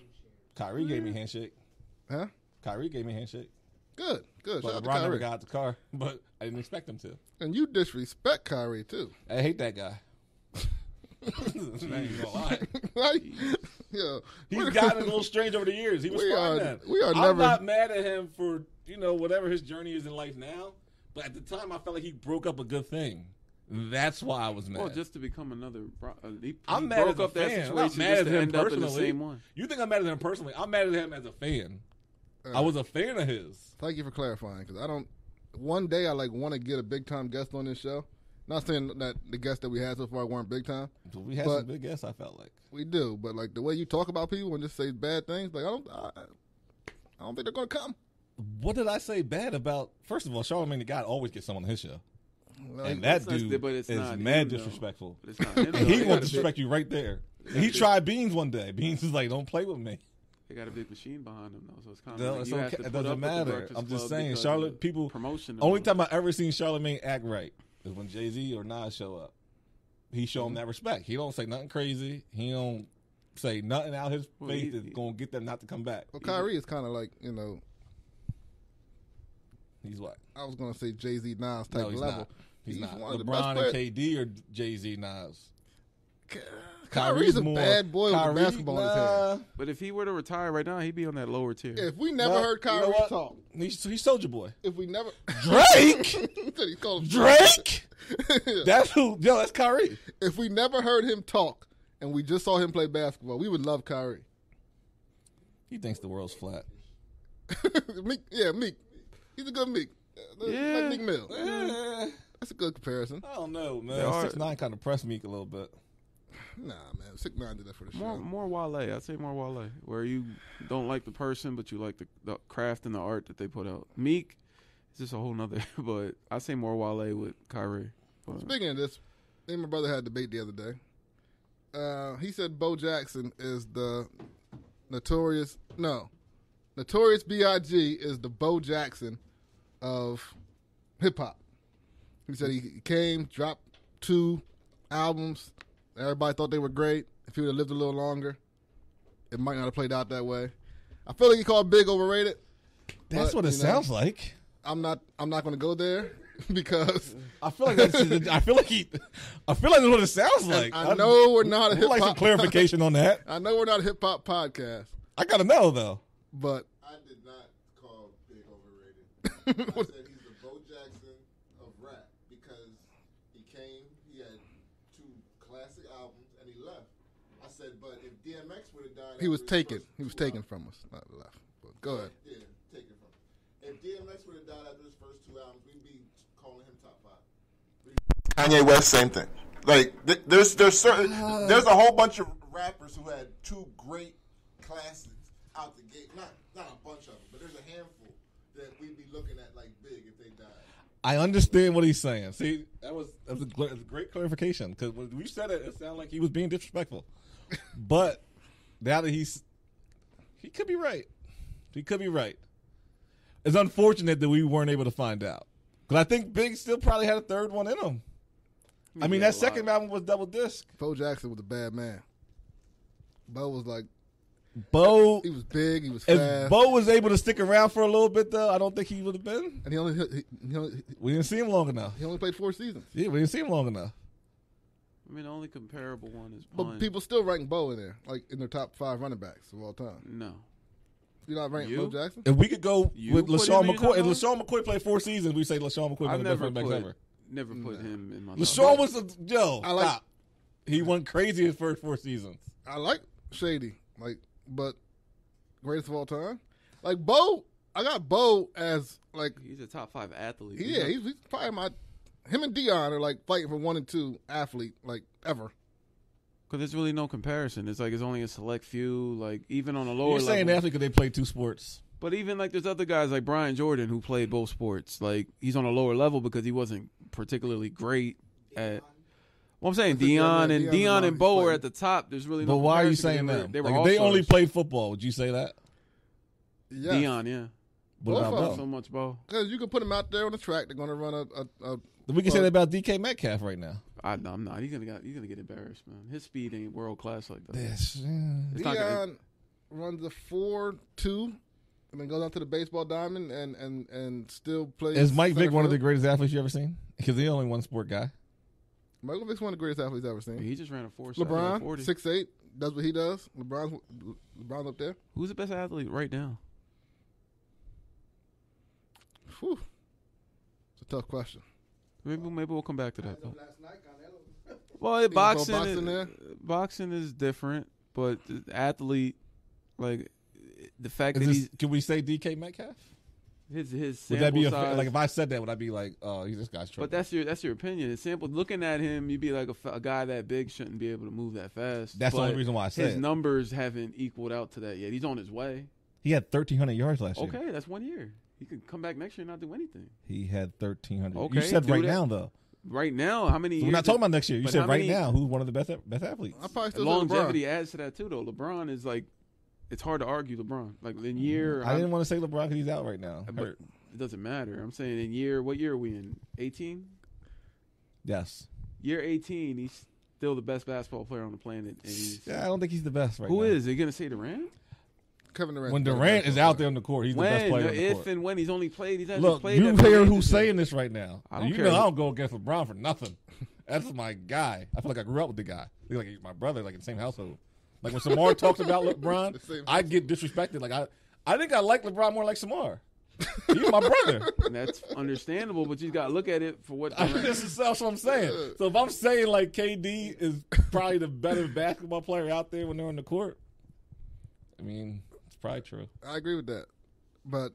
S3: Kyrie gave me a handshake.
S8: Huh?
S3: Kyrie gave me a handshake.
S8: Good.
S3: But
S8: Shout out to
S3: LeBron never
S8: Kyrie.
S3: got out the car, but I didn't expect him to.
S8: And you disrespect Kyrie too.
S3: I hate that guy. I ain't gonna lie.
S8: Like, yeah,
S3: He's gotten a little strange over the years. He was fine then.
S8: I'm
S3: I'm not mad at him for whatever his journey is in life now. But at the time, I felt like he broke up a good thing. That's why I was mad.
S1: Well, just to become another.
S3: I'm mad
S1: broke
S3: at
S1: up that
S3: fan.
S1: situation
S3: I'm not mad
S1: just
S3: at
S1: to
S3: him
S1: end up in
S3: personally.
S1: the same one.
S3: You think I'm mad at him personally? I'm mad at him as a fan. I was a fan of his.
S8: Thank you for clarifying, because I don't. One day I want to get a big time guest on this show. Not saying that the guests that we had so far weren't big time.
S3: We had some big guests. I felt like
S8: we do, but like the way you talk about people and just say bad things, like I don't think they're gonna come.
S3: What did I say bad about? First of all, Charlamagne the God always gets someone on his show.
S8: Like,
S3: And that
S1: It's
S3: dude
S1: not- but it's
S3: is
S1: not
S3: mad
S1: him, though.
S3: disrespectful.
S1: But it's not him,
S3: And
S1: though.
S3: he
S1: They
S3: wants
S1: got
S3: to
S1: a
S3: disrespect you right there. And he tried Beans one day. Beans was like, "Don't play with me."
S1: They got a big machine behind them, though, so it's kind
S3: No,
S1: of
S3: it's
S1: you
S3: okay.
S1: have to
S3: It
S1: put
S3: doesn't
S1: up with the
S3: matter.
S1: Breakfast
S3: I'm just
S1: Club
S3: saying,
S1: because
S3: Charlotte
S1: of
S3: people.
S1: promotion.
S3: Only time I ever seen Charlamagne act right is when Jay-Z or Nas show up. He show him that respect. He don't say nothing crazy. He don't say nothing out his face that's gonna get them not to come back.
S8: Well, Kyrie is kind of like
S3: He's what?
S8: I was gonna say Jay-Z Nas type
S3: No, he's
S8: level.
S3: not. He's not.
S8: one of the best
S3: LeBron
S8: players.
S3: and KD or Jay-Z Nas.
S8: Kyrie's a bad boy with the basketball in his hand.
S1: But if he were to retire right now, he'd be on that lower tier.
S8: If we never heard Kyrie talk,
S3: He's Soldier Boy.
S8: if we never
S3: Drake.
S8: He called him
S3: Drake.
S8: Yeah.
S3: That's who. Yo, that's Kyrie.
S8: If we never heard him talk and we just saw him play basketball, we would love Kyrie.
S3: He thinks the world's flat.
S8: Meek. He's a good Meek.
S1: Yeah.
S8: Like Meek Mill. That's a good comparison.
S3: I don't know, man.
S1: They are-
S3: 6ix9ine kind of pressed Meek a little bit.
S8: Nah, man. 6ix9ine did that for the show.
S1: More Wale. I'd say more Wale. Where you don't like the person, but you like the craft and the art that they put out. Meek is just a whole nother. But I say more Wale with Kyrie. But
S8: Speaking of this, me and my brother had a debate the other day. He said Bo Jackson is the Notorious B.I.G. is the Bo Jackson of hip-hop. He said he came, dropped 2 albums. Everybody thought they were great. If he would have lived a little longer, it might not have played out that way. I feel like he called Big overrated.
S3: That's
S8: but,
S3: what it sounds like.
S8: I'm not going to go there because
S3: I feel like I feel like that's what it sounds like.
S8: I know we're not a
S3: I'd like some
S8: hip-hop
S3: clarification on that.
S8: I know we're not a hip-hop podcast,
S3: I gotta know though.
S8: but
S5: I did not call Big overrated. I said he's the Bo Jackson of rap because he came, he had 2 classic albums, and he left. I said, but if DMX would have died,
S8: he was
S5: after his
S8: taken.
S5: first
S8: He was
S5: 2
S8: taken
S5: albums-
S8: from us, not left. But go ahead.
S5: Yeah, taken from him. If DMX would have died after his first 2 albums, we'd be calling him top 5. Kanye West, same thing. Like there's a whole bunch of rappers who had 2 great classics out the gate. Not a bunch of them, but there's a handful that we'd be looking at like Big if they died.
S3: I understand what he's saying. See, that was a great clarification because when we said it, it sounded like he was being disrespectful. But now that he could be right. He could be right. It's unfortunate that we weren't able to find out because I think Big still probably had a 3rd one in him. I mean, that second album was double disc.
S8: Bo Jackson was a bad man. Bo was like,
S3: Bo,
S8: he was big, he was
S3: if
S8: fast.
S3: Bo was able to stick around for a little bit, though, I don't think he would have been.
S8: And he only
S3: We didn't see him long enough.
S8: played 4 seasons.
S3: Yeah, we didn't see him long enough.
S1: I mean, the only comparable one is
S8: But
S1: Pun.
S8: people still rank Bo in there, like in their top 5 running backs of all time.
S1: No.
S8: You not ranking Bo Jackson?
S3: If we could go with
S1: put
S3: LaShawn
S1: him in your
S3: McCoy, if
S1: top
S3: LaShawn McCoy played 4 seasons, we say LaShawn McCoy one of the best running backs ever.
S1: Never put him in my
S3: LaShawn
S1: top.
S3: was stop. He went crazy his first 4 seasons.
S8: I like Shady, but greatest of all time. Like Bo, I got Bo as
S1: he's a top 5 athlete.
S8: Yeah, he's probably him and Dion are fighting for 1 and 2 athlete ever.
S1: Because there's really no comparison. It's it's only a select few. Even on a lower level.
S3: You're saying athlete because they play 2 sports.
S1: But even there's other guys like Brian Jordan who played both sports. He's on a lower level because he wasn't particularly great at. Well, I'm saying Dion and Bo are at the top. There's really no.
S3: But why are you saying that? If they only played football, would you say that?
S8: Yes.
S1: Dion, yeah.
S3: What about Bo?
S1: So much Bo.
S8: Because you can put him out there on the track. They're going to run a
S3: we can say that about DK Metcalf right now.
S1: I'm not. He's gonna get embarrassed, man. His speed ain't world class like that.
S8: Dion runs a 4.2, and then goes out to the baseball diamond and still plays.
S3: Is Mike Vick one of the greatest athletes you ever seen? Because he's only one sport guy.
S8: Michael Vick's one of the greatest athletes I've ever seen.
S1: He just ran a 4.7.
S8: LeBron, 6'8", does what he does. LeBron's up there.
S1: Who's the best athlete right now?
S8: Whew. It's a tough question.
S1: Maybe we'll come back to that.
S2: Last night, Canelo.
S1: Well,
S8: boxing
S1: boxing is different, but the athlete, the fact that
S3: can we say DK Metcalf?
S1: His
S3: would that be
S1: size,
S3: if I said that, would I be this guy's trouble?
S1: But that's your opinion. It's simple. Looking at him, you'd be like a guy that big shouldn't be able to move that fast.
S3: That's the only reason why I said
S1: his numbers haven't equaled out to that yet. He's on his way.
S3: He had 1,300 yards last year.
S1: Okay, that's 1 year. He could come back next year and not do anything.
S3: He had 1,300.
S1: Okay,
S3: you said right now, though.
S1: Right now, how many years?
S3: We're not talking about next year. You said right now, who's one of the best athletes?
S8: I probably still
S1: longevity adds to that, too, though. LeBron is it's hard to argue LeBron. In year.
S3: I didn't want to say LeBron because he's out right now.
S1: But it doesn't matter. I'm saying in year, what year are we in? 18?
S3: Yes.
S1: Year 18, he's still the best basketball player on the planet. And
S3: I don't think he's the best right now.
S1: Who is? Are you going to say Durant?
S8: Kevin Durant.
S3: When Durant is out there on the court, he's the best player on the court.
S1: If and when he's only played, he's
S3: Look,
S1: played.
S3: You hear who's saying this right now.
S1: I don't
S3: you
S1: care.
S3: know I don't go against LeBron for nothing. That's my guy. I feel like I grew up with the guy. He's he's my brother, in the same household. When Samar talks about LeBron, I get disrespected. I think I like LeBron more like Samar. He's my brother.
S1: And that's understandable, but you got to look at it for what.
S3: That's what I'm saying. So if I'm saying KD is probably the better basketball player out there when they're on the court, I mean, it's probably true.
S8: I agree with that. But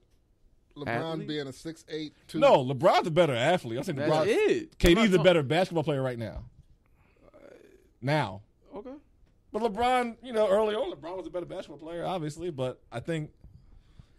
S8: LeBron being a 6'8", 2.
S3: No, LeBron's a better athlete. I'm saying
S1: That's it.
S3: KD's a better basketball player right now. Now.
S1: Okay.
S3: But LeBron, early on, LeBron was a better basketball player, obviously. But I think.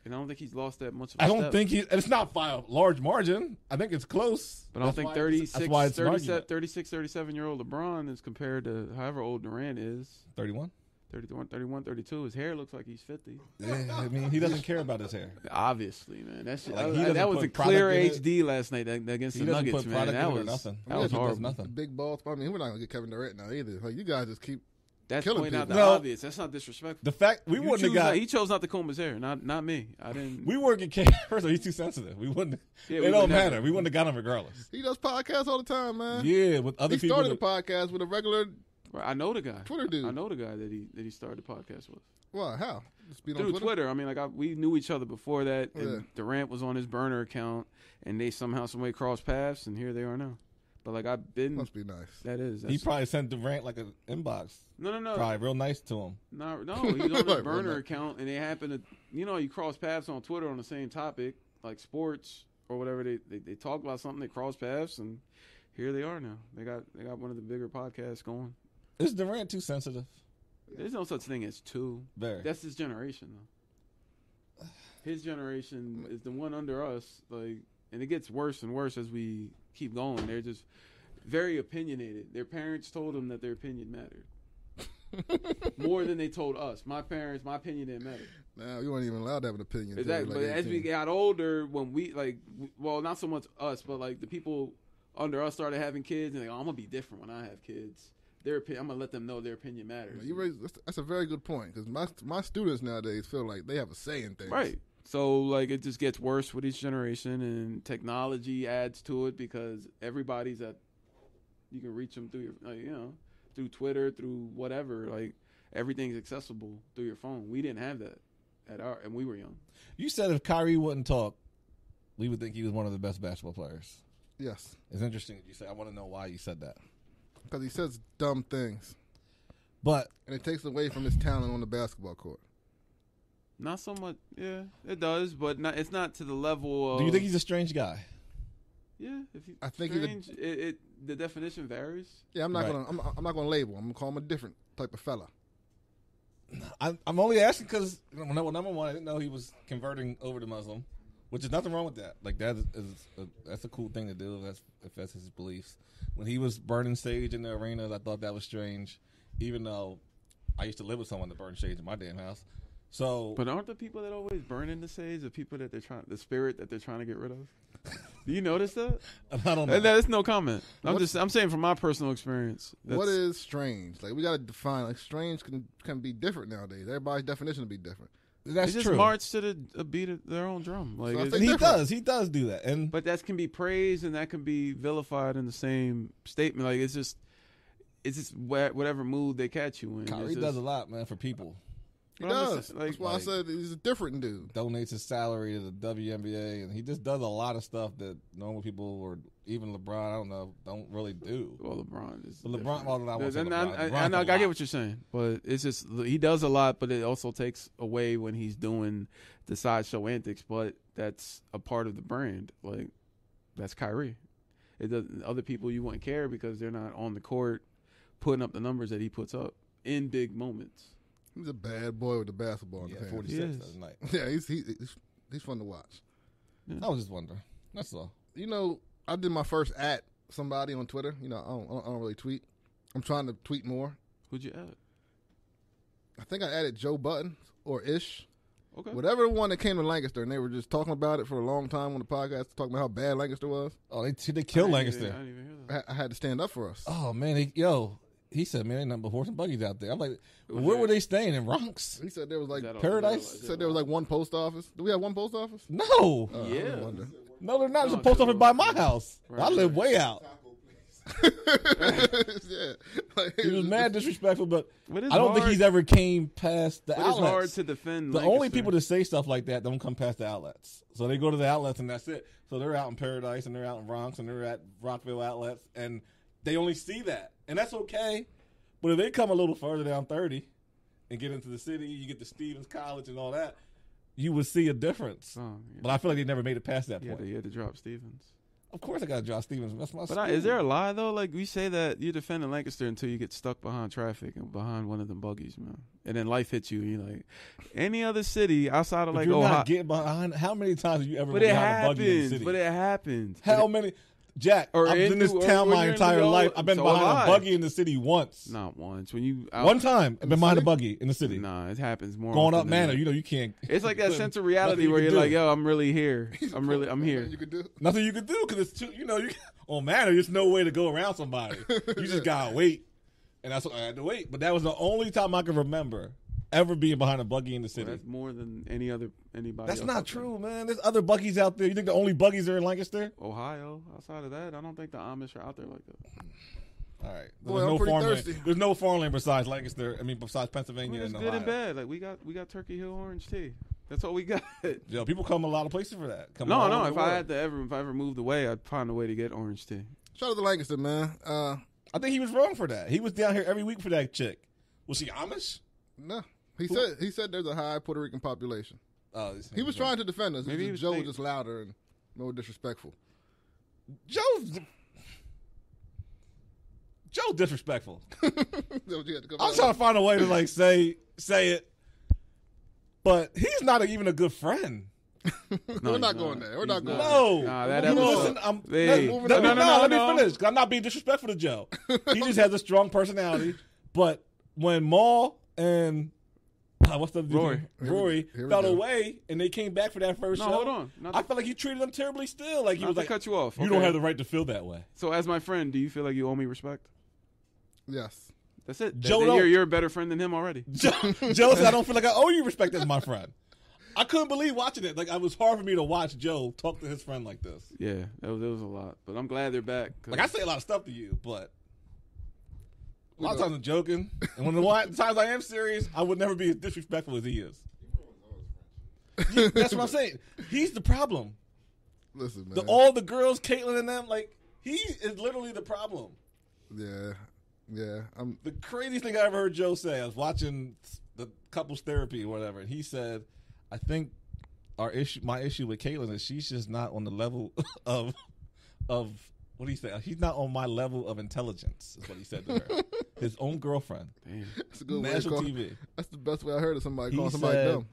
S1: And I don't think he's lost that much.
S3: I don't think it's not by a large margin. I think it's close.
S1: But I don't think 36, 37-year-old LeBron is compared to however old Durant is.
S3: 31?
S1: 31, 32. His hair looks like he's 50.
S3: Yeah, I mean, he doesn't care about his hair.
S1: Obviously, man.
S3: That
S1: was a clear HD last night against the Nuggets, man. That was horrible.
S3: Nothing.
S8: Big balls. I mean, we're not going to get Kevin Durant now either. You guys just keep
S1: That's
S8: killing
S1: pointing out
S8: people.
S1: the obvious. That's not disrespectful.
S3: The fact we wouldn't have got.
S1: He chose not to comb his hair, not me. I didn't.
S3: We weren't getting. First of all, he's too sensitive. We wouldn't. It don't matter. We wouldn't have got him regardless.
S8: He does podcasts all the time, man.
S3: Yeah, with other people.
S8: He started a podcast with a regular.
S1: I know the guy.
S8: Twitter dude.
S1: I know the guy that he started the podcast with.
S8: What? How? Just being
S1: Through
S8: on
S1: Twitter. I mean, we knew each other before that, and
S8: Yeah.
S1: Durant was on his burner account, and they somehow, some way crossed paths, and here they are now. But I've been.
S8: Must be nice.
S1: That is.
S3: He probably sent Durant an inbox.
S1: No.
S3: Probably real nice to him.
S1: No, he's on his burner account, and they happen to, you cross paths on Twitter on the same topic, like sports or whatever. They talk about something, they cross paths, and here they are now. They got one of the bigger podcasts going.
S3: Is Durant too sensitive?
S1: There's no such thing as two.
S3: Very.
S1: That's his generation, though. His generation is the one under us, and it gets worse and worse as we keep going. They're just very opinionated. Their parents told them that their opinion mattered more than they told us. My opinion didn't matter.
S8: Now you weren't even allowed to have an opinion.
S1: Exactly. But as we got older, when we not so much us, but the people under us started having kids, and I'm gonna be different when I have kids. I'm gonna let them know their opinion matters.
S8: That's a very good point, because my students nowadays feel like they have a say in things.
S1: Right. So it just gets worse with each generation, and technology adds to it because everybody's you can reach them through your through Twitter, through whatever. Everything's accessible through your phone. We didn't have that and we were young.
S3: You said if Kyrie wouldn't talk, we would think he was one of the best basketball players.
S8: Yes.
S3: It's interesting that you say. I want to know why you said that.
S8: Because he says dumb things.
S3: But
S8: and it takes away from his talent on the basketball court.
S1: Not so much. Yeah, it does, but it's not to the level of.
S3: Do you think he's a strange guy?
S1: Yeah,
S8: I think
S1: strange, the definition varies.
S8: Yeah, I'm not gonna label. I'm gonna call him a different type of fella.
S3: I'm only asking because number one, I didn't know he was converting over to Muslim, which is nothing wrong with that. Like that's a cool thing to do if that's his beliefs. When he was burning sage in the arenas, I thought that was strange, even though I used to live with someone that burned sage in my damn house. So,
S1: but aren't the people that always burn in the sage the people that the spirit that they're trying to get rid of? Do you notice that?
S3: I don't know.
S1: That's no comment. I'm saying from my personal experience.
S8: What is strange? Like we got to define. Like strange can be different nowadays. Everybody's definition will be different.
S1: That's true. Just march to the beat of their own drum. Like
S3: so he does do that.
S1: But that can be praised and that can be vilified in the same statement. Like it's just whatever mood they catch you in.
S3: Kyrie does a lot, man, for people.
S8: He does. That's why I said he's a different dude.
S3: Donates his salary to the WNBA, and he just does a lot of stuff that normal people or even LeBron, don't really do.
S1: Well, LeBron is.
S3: I
S1: get what you're saying, but it's just he does a lot, but it also takes away when he's doing the sideshow antics. But that's a part of the brand. Like that's Kyrie. It doesn't. Other people you wouldn't care because they're not on the court putting up the numbers that he puts up in big moments.
S8: He's a bad boy with the basketball in the hand.
S3: 46 the other night.
S8: Yeah, he's fun to watch.
S3: Yeah. I was just wondering. That's all.
S8: You know, I did my first at somebody on Twitter. You know, I don't really tweet. I'm trying to tweet more.
S1: Who'd you add?
S8: I think I added Joe Button or Ish.
S1: Okay.
S8: Whatever one that came to Lancaster, and they were just talking about it for a long time on the podcast, talking about how bad Lancaster was.
S3: Oh, they killed Lancaster.
S1: I didn't even hear that.
S8: I had to stand up for us.
S3: Oh, man. He said, man, ain't nothing but horse and buggies out there. I'm like, where were they staying? In Bronx?
S8: He said there was like
S3: Paradise?
S8: He said there was like one post office. Do we have one post office?
S3: No.
S1: Yeah.
S3: No, they're not. There's a post office by my house. Right. I live way out.
S8: Yeah.
S3: He was mad disrespectful, but I don't think he's ever came past the outlets.
S1: It's hard to defend
S3: the
S1: Lancaster.
S3: only people that say stuff like that don't come past the outlets. So they go to the outlets and that's it. So they're out in Paradise and they're out in Bronx and they're at Rockville outlets and they only see that. And that's okay. But if they come a little further down 30 and get into the city, you get to Stevens College and all that, you would see a difference.
S1: Oh, yeah.
S3: But I feel like they never made it past that point.
S1: You had to drop Stevens.
S3: Of course I got to drop Stevens. That's my school.
S1: But is there a lie, though? Like, we say that you're defending Lancaster until you get stuck behind traffic and behind one of them buggies, man. And then life hits you, and you're like, any other city outside of, like,
S3: you're not getting behind. How many times have you ever been behind a buggy in the city?
S1: But it happens.
S3: How many? Jack, I've been in this town my entire life. I've been behind a buggy in the city once.
S1: Not once. One
S3: time, I've been behind a buggy in the city.
S1: Nah, it happens more.
S3: Going up Manor, you can't.
S1: It's like that sense of reality where you're like, yo, I'm really here. I'm here.
S3: Nothing you can do because it's too. On Manor, there's no way to go around somebody. You just gotta wait, and that's what I had to wait. But that was the only time I can remember ever being behind a buggy in the city.
S1: Well, that's more than anybody.
S3: That's not true, man. There's other buggies out there. You think the only buggies are in Lancaster?
S1: Ohio. Outside of that, I don't think the Amish are out there like that.
S3: All right.
S8: Boy, I'm pretty thirsty.
S3: There's no farmland besides Lancaster. Besides Pennsylvania and Ohio.
S1: Good and bad. Like we got Turkey Hill orange tea. That's all we got.
S3: Yo, people come a lot of places for that.
S1: No. If I ever moved away, I'd find a way to get orange tea.
S8: Shout out to Lancaster, man.
S3: I think he was wrong for that. He was down here every week for that chick. Was she Amish?
S8: No. He said there's a high Puerto Rican population. He was trying to defend us. Maybe Joe was just louder and more disrespectful.
S3: Joe's disrespectful. I'm trying to find a way to say it, but he's not even a good friend.
S8: We're not going there. We're not going there.
S3: No.
S1: That
S3: listen, let me finish. I'm not being disrespectful to Joe. He just has a strong personality. But when Maul and what's the Rory fell away and they came back for that first show.
S1: Hold on.
S3: I felt like he treated them terribly still. Like he was like,
S1: cut you off.
S3: You don't have the right to feel that way.
S1: So as my friend, do you feel like you owe me respect?
S8: Yes.
S1: That's it. You're a better friend than him already.
S3: Joe said, I don't feel like I owe you respect as my friend. I couldn't believe watching it. Like, it was hard for me to watch Joe talk to his friend like this.
S1: Yeah, it was a lot. But I'm glad they're back.
S3: Like, I say a lot of stuff to you, but a lot of times I'm joking. And when the times I am serious, I would never be as disrespectful as he is. That's what I'm saying. He's the problem.
S8: Listen, man.
S3: All the girls, Caitlyn and them, like, he is literally the problem.
S8: Yeah.
S3: The craziest thing I ever heard Joe say, I was watching the couples therapy or whatever, and he said, I think my issue with Caitlyn is she's just not on the level of what do you say? He's not on my level of intelligence, is what he said to her. His own girlfriend. Damn.
S8: That's a good
S3: National TV.
S8: That's the best way I heard of somebody calling somebody dumb.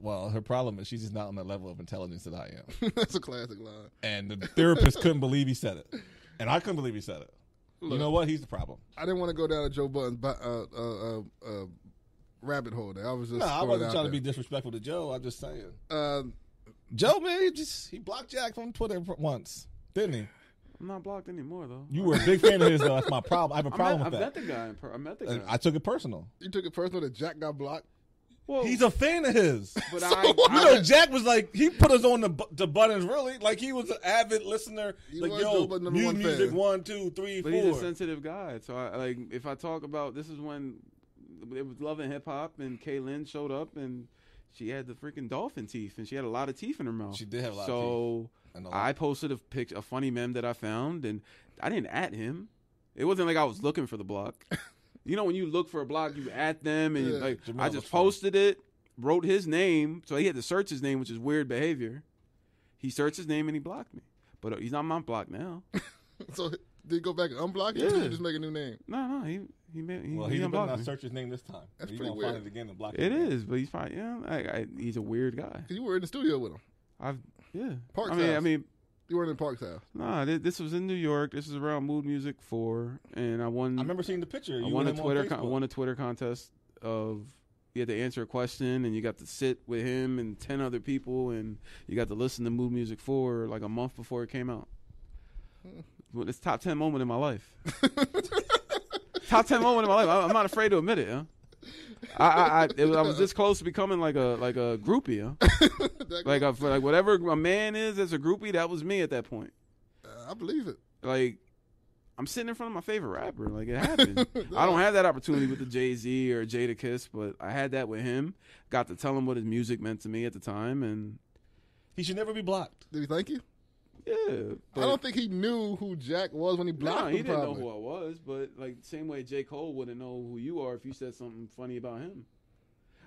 S3: Well, her problem is she's just not on the level of intelligence that I am.
S8: That's a classic line.
S3: And the therapist couldn't believe he said it. And I couldn't believe he said it. Look, you know what? He's the problem.
S8: I didn't want to go down a Joe Budden rabbit hole there. I was just
S3: I wasn't trying to be disrespectful to Joe. I'm just saying. Joe, man, he blocked Jack from Twitter once, didn't he?
S1: I'm not blocked anymore, though.
S3: You were a big fan of his, though. That's my problem. I have a problem with that.
S1: I met the guy.
S3: I took it personal.
S8: You took it personal that Jack got blocked?
S1: Well,
S3: he's a fan of his.
S1: But
S3: Jack was like, he put us on the buttons, really. Like, he was an avid listener. Like, yo, new music, 1, 2, 3, 4.
S1: But he's a sensitive guy. So, if I talk about, this is when it was Love and Hip Hop, and Kaylin showed up, and she had the freaking dolphin teeth, and she had a lot of teeth in her mouth.
S3: She did have a lot of teeth.
S1: So, I posted a funny meme that I found, and I didn't at him. It wasn't like I was looking for the block. You know, when you look for a block, you at them, and I just posted it, wrote his name, so he had to search his name, which is weird behavior. He searched his name and he blocked me, but he's not my block now.
S8: So did he go back and unblock you? Or did he just make a new name?
S1: No, he
S3: better
S1: unblocked
S3: not
S1: me.
S3: search his name this time.
S8: That's
S3: pretty
S8: pretty
S3: weird.
S8: weird.
S3: Find it again and block
S1: It is, but he's fine. Yeah, he's a weird guy.
S8: You were in the studio with him. Park's house.
S1: I mean.
S8: You weren't in Park's house.
S1: Nah, this was in New York. This was around Mood Music 4, and I won.
S3: I remember seeing the picture.
S1: I won a Twitter contest of you had to answer a question, and you got to sit with him and 10 other people, and you got to listen to Mood Music 4 like a month before it came out. Well, it's top 10 moment in my life. Top 10 moment in my life. I'm not afraid to admit it. Huh? I was this close to becoming like a groupie, huh? like whatever a man is as a groupie, that was me at that point.
S8: I believe it.
S1: Like, I'm sitting in front of my favorite rapper. Like, it happened. I don't have that opportunity with the Jay-Z or Jadakiss, but I had that with him. Got to tell him what his music meant to me at the time, and
S3: he should never be blocked.
S8: Did he thank you?
S1: Yeah,
S8: I don't think he knew who Jack was when he blocked him.
S1: He didn't know who I was, but like same way J. Cole wouldn't know who you are if you said something funny about him.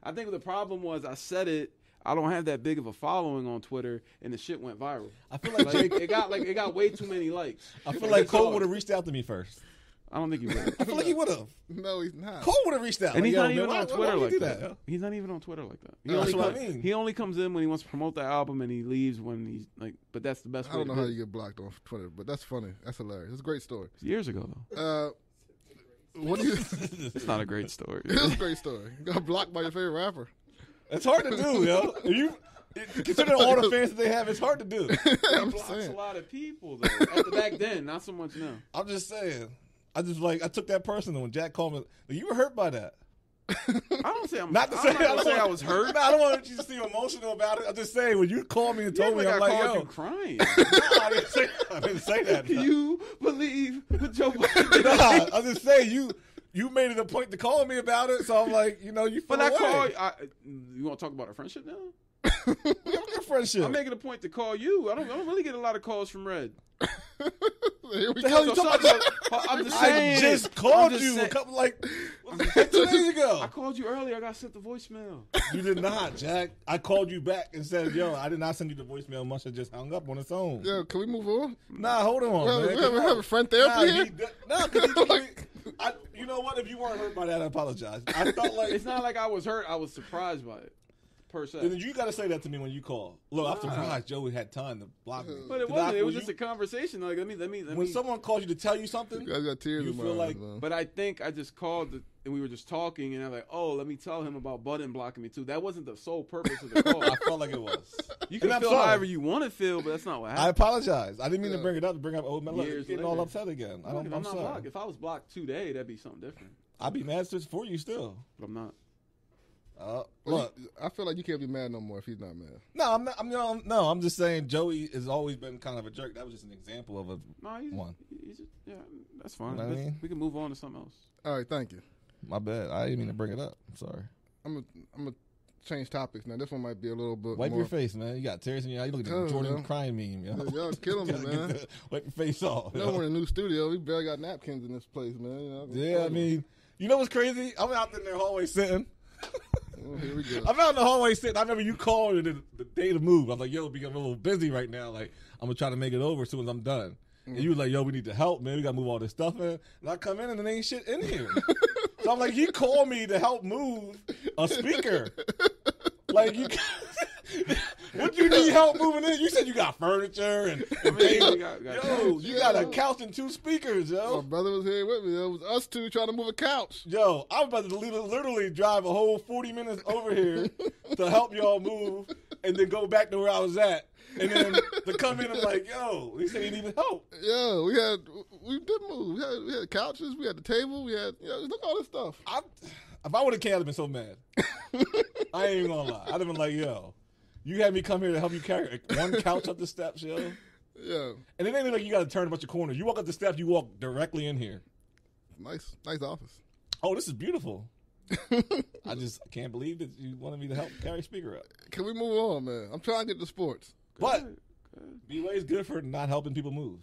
S1: I think the problem was I said it. I don't have that big of a following on Twitter, and the shit went viral.
S3: I feel like
S1: it got way too many likes.
S3: I feel like Cole would have reached out to me first.
S1: I don't think he would.
S3: I feel like he would have.
S8: No, he's not.
S3: Cole would have reached out.
S1: And he's not even on Twitter like that. He's not even on Twitter like that.
S3: That's what I mean.
S1: He only comes in when he wants to promote the album, and he leaves when he's like. But that's the best way.
S8: I don't know how you get blocked on Twitter, but that's funny. That's hilarious. It's a great story.
S1: Years ago, though.
S8: What do you?
S1: It's not a great story.
S8: It's a great story. You got blocked by your favorite rapper.
S3: It's hard to do, yo. Considering all the fans that they have, it's hard to do.
S1: He blocks a lot of people, though. Back then, not so much now.
S3: I'm just saying. I took that personal when Jack called me. Like, you were hurt by that.
S1: I don't say I'm not to say I was hurt.
S3: No, I don't want you to seem emotional about it. I'm just saying when you called me and told me, I'm like,
S1: yo,
S3: you
S1: crying.
S3: No, I didn't say that.
S1: Do you believe what Joe Budden?
S3: Nah, I'm just saying you made it a point to call me about it, so I'm like, you feel
S1: But
S3: away.
S1: You want to talk about our friendship now?
S3: Our friendship.
S1: I'm making a point to call you. I don't really get a lot of calls from Red.
S8: Here we
S3: The hell you talking about?
S1: I'm just saying.
S3: I just called you a couple 2 days ago.
S1: I called you earlier. I got sent the voicemail.
S3: You did not, Jack. I called you back and said, yo, I did not send you the voicemail. Must have just hung up on its own.
S8: Yo, can we move on?
S3: Nah, hold on, man.
S8: We have a friend therapy here?
S3: You know what? If you weren't hurt by that, I apologize. I felt like
S1: it's not like I was hurt. I was surprised by it. Per se.
S3: Then you got to say that to me when you call. Look, I'm surprised Joey had time to block me.
S1: But it wasn't. It was just a conversation. Like, let me.
S3: When someone calls you to tell you something,
S8: you guys got tears in my eyes,
S3: like.
S8: man.
S1: But I think I just called and we were just talking, and I'm like, oh, let me tell him about Budden blocking me too. That wasn't the sole purpose of the call.
S3: I felt like it was.
S1: You can feel however you want to feel, but that's not what happened.
S3: I apologize. I didn't mean to bring it up. Bring up old man.
S1: Years
S3: Getting all upset again.
S1: I'm not blocked. If I was blocked today, that'd be something different.
S3: I'd be mad for you still,
S1: but I'm not.
S3: Look,
S8: I feel like you can't be mad no more if he's not mad.
S3: No, I'm not. No, I'm just saying Joey has always been kind of a jerk. That was just an example of one.
S1: Yeah, that's fine.
S3: You know what I mean?
S1: We can move on to something else.
S8: All right, thank you.
S3: My bad. I didn't mean to bring it up. I'm sorry.
S8: I'm gonna change topics now. This one might be a little bit
S3: Wipe
S8: more.
S3: your face, man. You got tears in your eye. You look at the Jordan crying meme, yo.
S8: Y'all killing me, man.
S3: Wipe your face off.
S8: You know, we're in a new studio. We barely got napkins in this place, man. You know,
S3: yeah, I mean, you know what's crazy? I'm out in the hallway sitting.
S8: Oh, here we go.
S3: I'm out in the hallway sitting. I remember you called the day to move. I was like, yo, I'm a little busy right now. Like, I'm going to try to make it over as soon as I'm done. And you was like, yo, we need to help, man. We got to move all this stuff in. And I come in and there ain't shit in here. So I'm like, he called me to help move a speaker. Like, you what you need help moving in? You said you got furniture and you got a couch and 2 speakers, yo.
S8: My brother was here with me. It was us two trying to move a couch.
S3: Yo, I was about to literally drive a whole 40 minutes over here to help y'all move and then go back to where I was at. And then to come in and like, yo, he said he needed help.
S8: Yo, we did move. We had couches, we had the table, we had, look at all this stuff.
S3: If I would have came, I'd have been so mad. I ain't even gonna lie. I'd have been like, yo, you had me come here to help you carry one couch up the steps, yo.
S8: Yeah.
S3: And it ain't like you got to turn a bunch of corners. You walk up the steps, you walk directly in here.
S8: Nice office.
S3: Oh, this is beautiful. I just can't believe that you wanted me to help carry a speaker up.
S8: Can we move on, man? I'm trying to get to sports.
S3: But B-Way's good for not helping people move.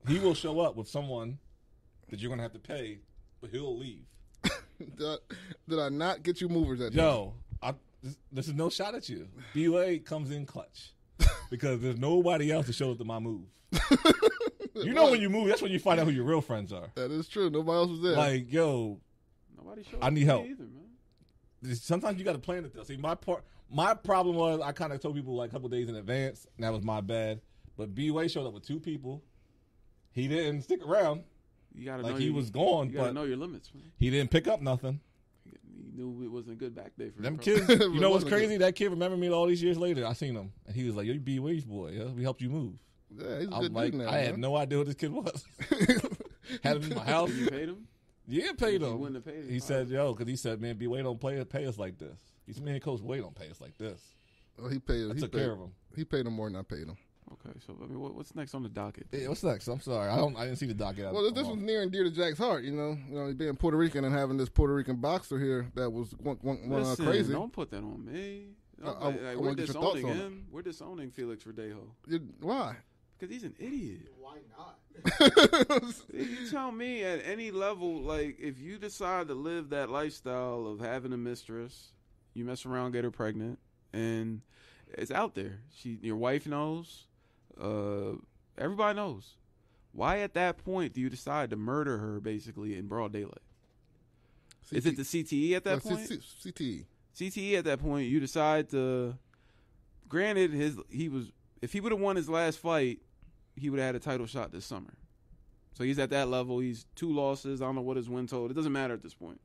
S3: He will show up with someone that you're going to have to pay, but he'll leave.
S8: Did I not get you movers that day?
S3: Yo, this is no shot at you. B-Way comes in clutch because there's nobody else to show up to my move. You know when you move, that's when you find out who your real friends are.
S8: That is true. Nobody else was there.
S3: Like, yo,
S1: nobody showed
S3: I need help.
S1: either, man.
S3: Sometimes you got to plan it though. See, my problem was I kind of told people like a couple days in advance, and that was my bad. But B-Way showed up with 2 people. He didn't stick around.
S1: You gotta
S3: like
S1: know
S3: he was gone,
S1: you gotta
S3: but
S1: know your limits, man.
S3: He didn't pick up nothing.
S1: He knew it wasn't a good back day for
S3: them
S1: him.
S3: kids. You know what's crazy? That kid remembered me all these years later. I seen him, and he was like, "Yo, you B-Way's boy. Yeah? We helped you move."
S8: Yeah, he's a
S3: I'm
S8: good
S3: like,
S8: dude now.
S3: I had no idea who this kid was. Had him in my house.
S1: You paid him?
S3: Yeah, paid him.
S1: You wouldn't have paid him.
S3: He said, "Yo," because he said, "Man, B-Way don't pay us like this." He said, "Man, Coach Way don't pay us like this."
S8: Oh, he paid.
S3: I
S8: he
S3: took
S8: paid,
S3: care of him.
S8: He paid him more than I paid him.
S1: Okay, so I mean, what's next on the docket?
S3: Yeah, what's next? I'm sorry, I didn't see the docket.
S8: Well, this was near and dear to Jack's heart. You know, being Puerto Rican and having this Puerto Rican boxer here that was
S1: Listen,
S8: crazy.
S1: Don't put that on me.
S8: I
S1: We're
S8: want to get your thoughts
S1: disowning
S8: on
S1: him. We're disowning Felix Verdejo.
S8: Why?
S1: Because he's an idiot.
S2: Why not?
S1: You tell me at any level, like, if you decide to live that lifestyle of having a mistress, you mess around, get her pregnant, and it's out there. Your wife knows. Everybody knows. Why at that point do you decide to murder her basically in broad daylight? Is it the CTE at that point?
S8: CTE.
S1: CTE at that point, you decide to. Granted, if he would have won his last fight, he would have had a title shot this summer. So he's at that level. He's 2 losses. I don't know what his win total. It doesn't matter at this point.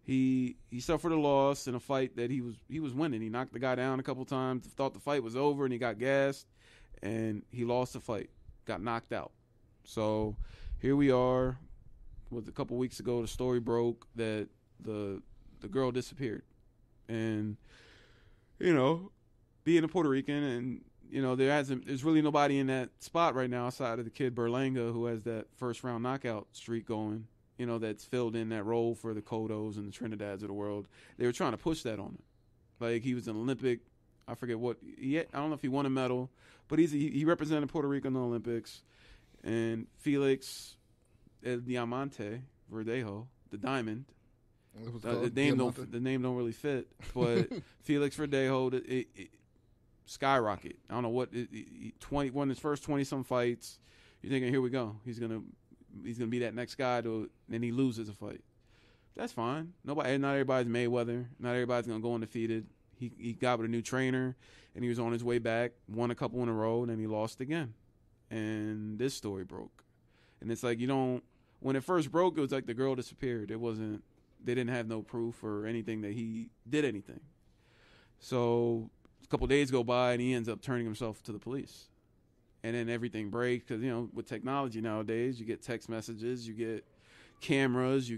S1: He suffered a loss in a fight that he was winning. He knocked the guy down a couple times. Thought the fight was over, and he got gassed, and he lost the fight. Got knocked out. So here we are. A couple weeks ago, the story broke that the girl disappeared, and being a Puerto Rican, and there's really nobody in that spot right now outside of the kid Berlanga, who has that first round knockout streak going. That's filled in that role for the Cottos and the Trinidads of the world. They were trying to push that on him. Like, he was an Olympic, I forget what, I don't know if he won a medal, but he represented Puerto Rico in the Olympics. And Felix El Diamante Verdejo, the diamond, the name don't really fit, but Felix Verdejo, it skyrocket. I don't know what, won his first 20-some fights. You're thinking, here we go. He's gonna be that next guy and he loses a fight. That's fine. Not everybody's Mayweather. Not everybody's gonna go undefeated. He got with a new trainer, and he was on his way back. Won a couple in a row, and then he lost again. And this story broke. And it's like, when it first broke, it was like the girl disappeared. They didn't have no proof or anything that he did anything. So a couple days go by, and he ends up turning himself to the police. And then everything breaks because, with technology nowadays, you get text messages, you get cameras,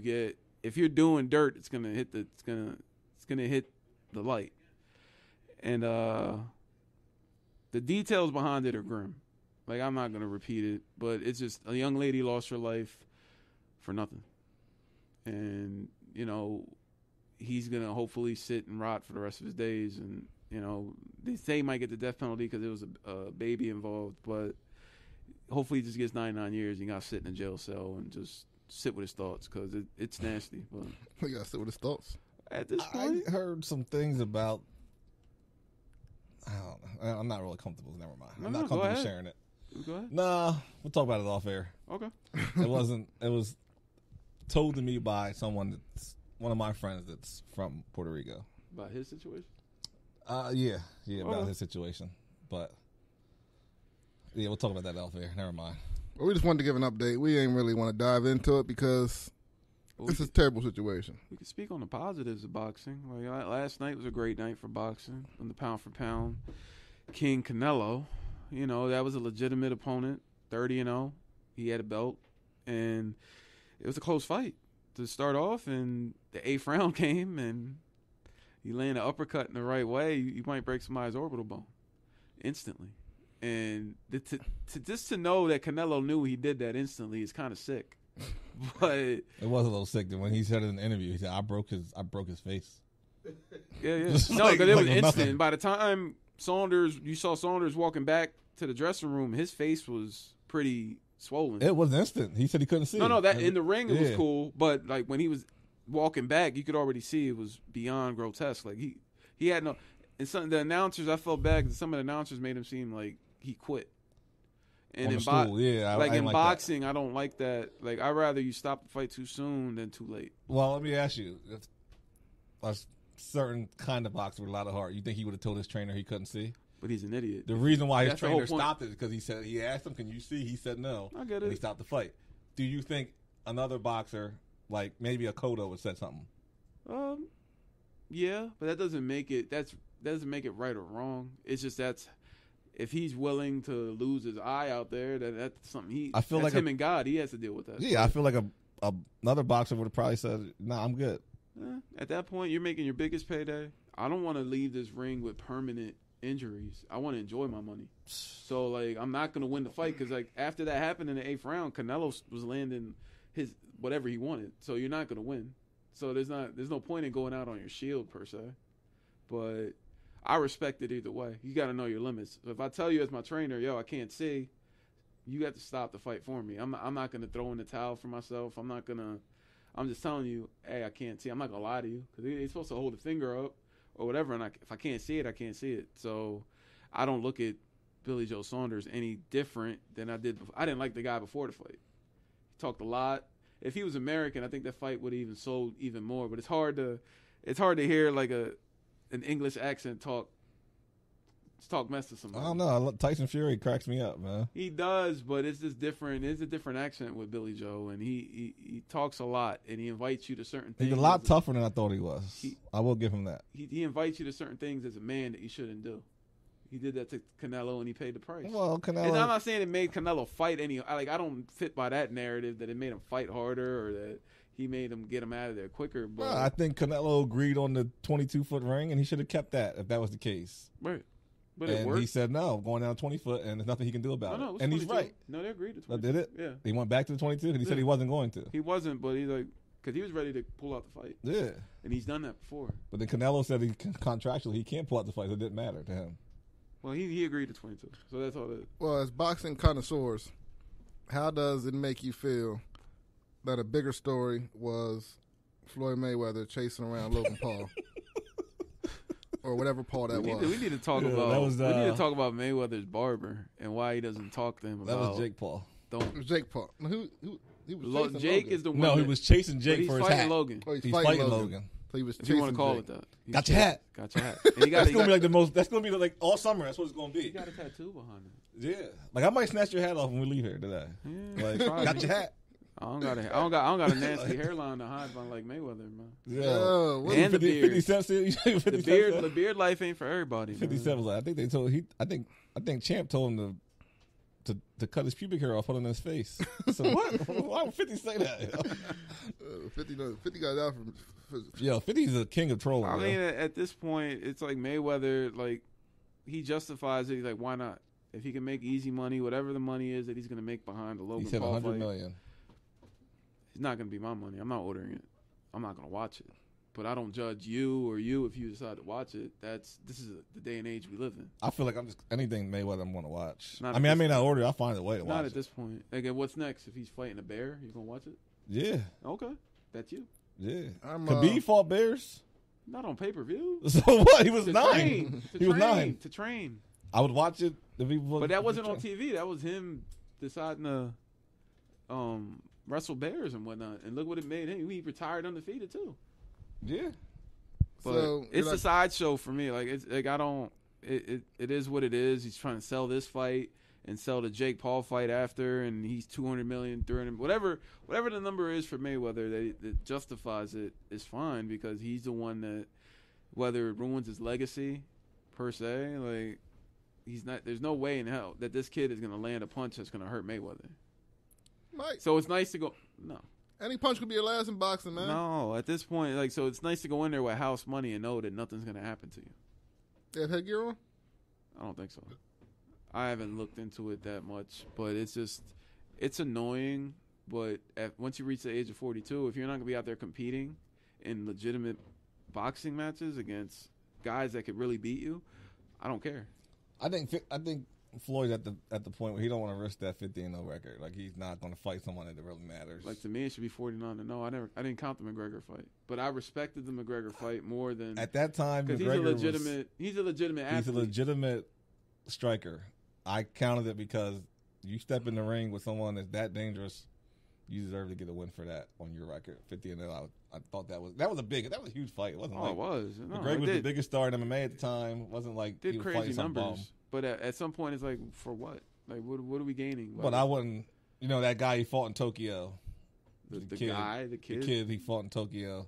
S1: if you're doing dirt, it's gonna hit the light. And the details behind it are grim. Like, I'm not gonna repeat it, but it's just a young lady lost her life for nothing. And he's gonna hopefully sit and rot for the rest of his days. And they say he might get the death penalty because there was a baby involved, but hopefully he just gets 99 years. He got to sit in a jail cell and just sit with his thoughts because it's nasty. But
S8: he got to sit with his thoughts.
S1: At this point,
S3: I heard some things about. I don't know. I'm not really comfortable. Never mind. I'm not comfortable sharing it.
S1: Go ahead.
S3: Nah, we'll talk about it off air.
S1: Okay.
S3: It was told to me by someone that's one of my friends that's from Puerto Rico.
S1: About his situation?
S3: Yeah, about his situation. But yeah, we'll talk about that off air. Never mind.
S8: Well, we just wanted to give an update. We ain't really want to dive into it because it's a terrible situation.
S1: We can speak on the positives of boxing. Like last night was a great night for boxing. On the pound for pound, King Canelo, that was a legitimate opponent. 30-0, he had a belt, and it was a close fight to start off. And the 8th round came, and he landed an uppercut in the right way. You might break somebody's orbital bone instantly. And just to know that Canelo knew he did that instantly is kind of sick. But
S3: it was a little sick when he said it in the interview. He said, "I broke his face."
S1: Yeah. No, because
S3: like
S1: it was instant.
S3: Nothing.
S1: By the time you saw Saunders walking back to the dressing room, his face was pretty swollen.
S3: It was instant. He said he couldn't see.
S1: No, that in the ring it was cool, but like when he was walking back, you could already see it was beyond grotesque. Like he had no. And some the announcers, I felt bad because some of the announcers made him seem like he quit. And in boxing, I don't like that. Like, I'd rather you stop the fight too soon than too late.
S3: Well, let me ask you: if a certain kind of boxer with a lot of heart, you think he would have told his trainer he couldn't see?
S1: But he's an idiot.
S3: The reason why his trainer stopped it is because he asked him, "Can you see?" He said no.
S1: I get it.
S3: And he stopped the fight. Do you think another boxer, like maybe a Cotto, would said something?
S1: Yeah, but that doesn't make it. That doesn't make it right or wrong. It's just if he's willing to lose his eye out there, that's something that's him and God. He has to deal with that.
S3: Yeah, I feel like another boxer would have probably said, "Nah, I'm good."
S1: At that point, you're making your biggest payday. I don't want to leave this ring with permanent injuries. I want to enjoy my money. So, like, I'm not going to win the fight because, like, after that happened in the 8th round, Canelo was landing his whatever he wanted. So you're not going to win. So there's no point in going out on your shield per se. But I respect it either way. You got to know your limits. So if I tell you as my trainer, I can't see, you got to stop the fight for me. I'm not going to throw in the towel for myself. I'm just telling you, hey, I can't see. I'm not going to lie to you because they're supposed to hold a finger up or whatever. And if I can't see it, I can't see it. So I don't look at Billy Joe Saunders any different than I did before. I didn't like the guy before the fight. He talked a lot. If he was American, I think that fight would have even sold even more. But it's hard to hear like an English accent talk mess to somebody.
S3: I don't know. Tyson Fury cracks me up, man.
S1: He does, but it's just different. It's a different accent with Billy Joe, and he talks a lot, and he invites you to certain things.
S3: He's a lot tougher than I thought he was. I will give him that.
S1: He invites you to certain things as a man that you shouldn't do. He did that to Canelo, and he paid the price.
S3: Well, Canelo.
S1: And I'm not saying it made Canelo fight any. I don't fit by that narrative that it made him fight harder or that he made him get him out of there quicker. But
S3: I think Canelo agreed on the 22-foot ring, and he should have kept that if that was the case.
S1: Right. But
S3: and he said no, going down 20 foot, and there's nothing he can do about it. And he's right.
S1: No, they agreed to 22.
S3: Did it?
S1: Yeah.
S3: He went back to the 22 because he said he wasn't going to.
S1: He wasn't, but because he was ready to pull out the fight.
S3: Yeah.
S1: And he's done that before.
S3: But then Canelo said contractually he can't pull out the fight, so it didn't matter to him.
S1: Well, he agreed to 22, so that's all that.
S8: Well, as boxing connoisseurs, how does it make you feel that a bigger story was Floyd Mayweather chasing around Logan Paul? Or whatever Paul was.
S1: We need to talk about. We need to talk about Mayweather's barber and why he doesn't talk to him about.
S3: That was Jake Paul.
S8: It was Jake Paul. He was
S1: Jake
S8: Logan.
S1: Is the one.
S3: No, he was chasing Jake for his hat.
S1: Logan.
S8: Oh, he's
S3: fighting Logan.
S8: So he was
S1: if you want to call
S8: Jake.
S1: it that.
S3: Got your hat.
S1: Got your hat. And
S3: That's gonna be like the most. That's gonna be like all summer. That's what it's gonna be.
S1: He got a tattoo behind it.
S3: Yeah, like I might snatch your hat off when we leave here today.
S1: Yeah,
S3: like, got your hat.
S1: I don't got a nasty hairline to hide behind like Mayweather, man.
S3: Yeah,
S1: and the beard.
S3: 50 Cent said,
S1: the beard life ain't for everybody.
S3: 50 Cent was like, I think they told I think Champ told him to cut his pubic hair off, put it on his face. So what? Why would 50 say that?
S8: 50 got out from.
S3: Yo, 50's a king of trolling.
S1: I mean, at this point, it's like Mayweather. Like he justifies it. He's like, why not? If he can make easy money, whatever the money is that he's going to make behind the Logan
S3: he said
S1: Paul
S3: $100 million.
S1: It's not going to be my money. I'm not ordering it. I'm not going to watch it. but I don't judge you or you if you decide to watch it. This is the day and age we live in.
S3: I feel like I'm just anything Mayweather I'm going to watch.
S1: I may
S3: not order it. I'll find a way to watch it.
S1: Not at this point. Like, what's next? If he's fighting a bear, you gonna watch it?
S3: Yeah.
S1: Okay, that's you.
S3: Yeah. Khabib fought bears.
S1: Not on pay-per-view.
S3: So what? He was
S1: to
S3: 9.
S1: Train.
S3: He was 9
S1: to train.
S3: I would watch it if he was.
S1: But that wasn't on TV. That was him deciding to wrestle bears and whatnot. And look what it made him. He retired undefeated too.
S3: Yeah.
S1: But
S8: So,
S1: it's a sideshow for me. Like it's like I don't. It is what it is. He's trying to sell this fight and sell the Jake Paul fight after, and he's $200 million, $300 whatever the number is for Mayweather that justifies it is fine because he's the one that whether it ruins his legacy per se, like he's not. There's no way in hell that this kid is gonna land a punch that's gonna hurt Mayweather.
S8: Mike,
S1: So it's nice to go. No.
S8: any punch could be your last in boxing, man.
S1: No, at this point, like, so it's nice to go in there with house money and know that nothing's gonna happen to you.
S8: They have headgear on?
S1: I don't think so. I haven't looked into it that much, but it's annoying. But once you reach the age of 42, if you're not gonna be out there competing in legitimate boxing matches against guys that could really beat you, I don't care.
S3: I think Floyd's at the point where he don't want to risk that 50-0 record. Like he's not going to fight someone that really matters.
S1: Like to me, it should be 49-0. I didn't count the McGregor fight, but I respected the McGregor fight more than
S3: at that time.
S1: Because he's a legitimate athlete.
S3: He's a legitimate striker. I counted it because you step in the ring with someone that's that dangerous, you deserve to get a win for that on your record. 50-0. I thought that was a huge fight. It wasn't.
S1: It was. No,
S3: McGregor was the biggest star in MMA at the time. It wasn't like
S1: did
S3: he was
S1: crazy
S3: fighting some
S1: numbers.
S3: bum.
S1: But at some point, it's like, for what? Like, what are we gaining?
S3: But I wouldn't. You know that guy he fought in Tokyo.
S1: The kid
S3: he fought in Tokyo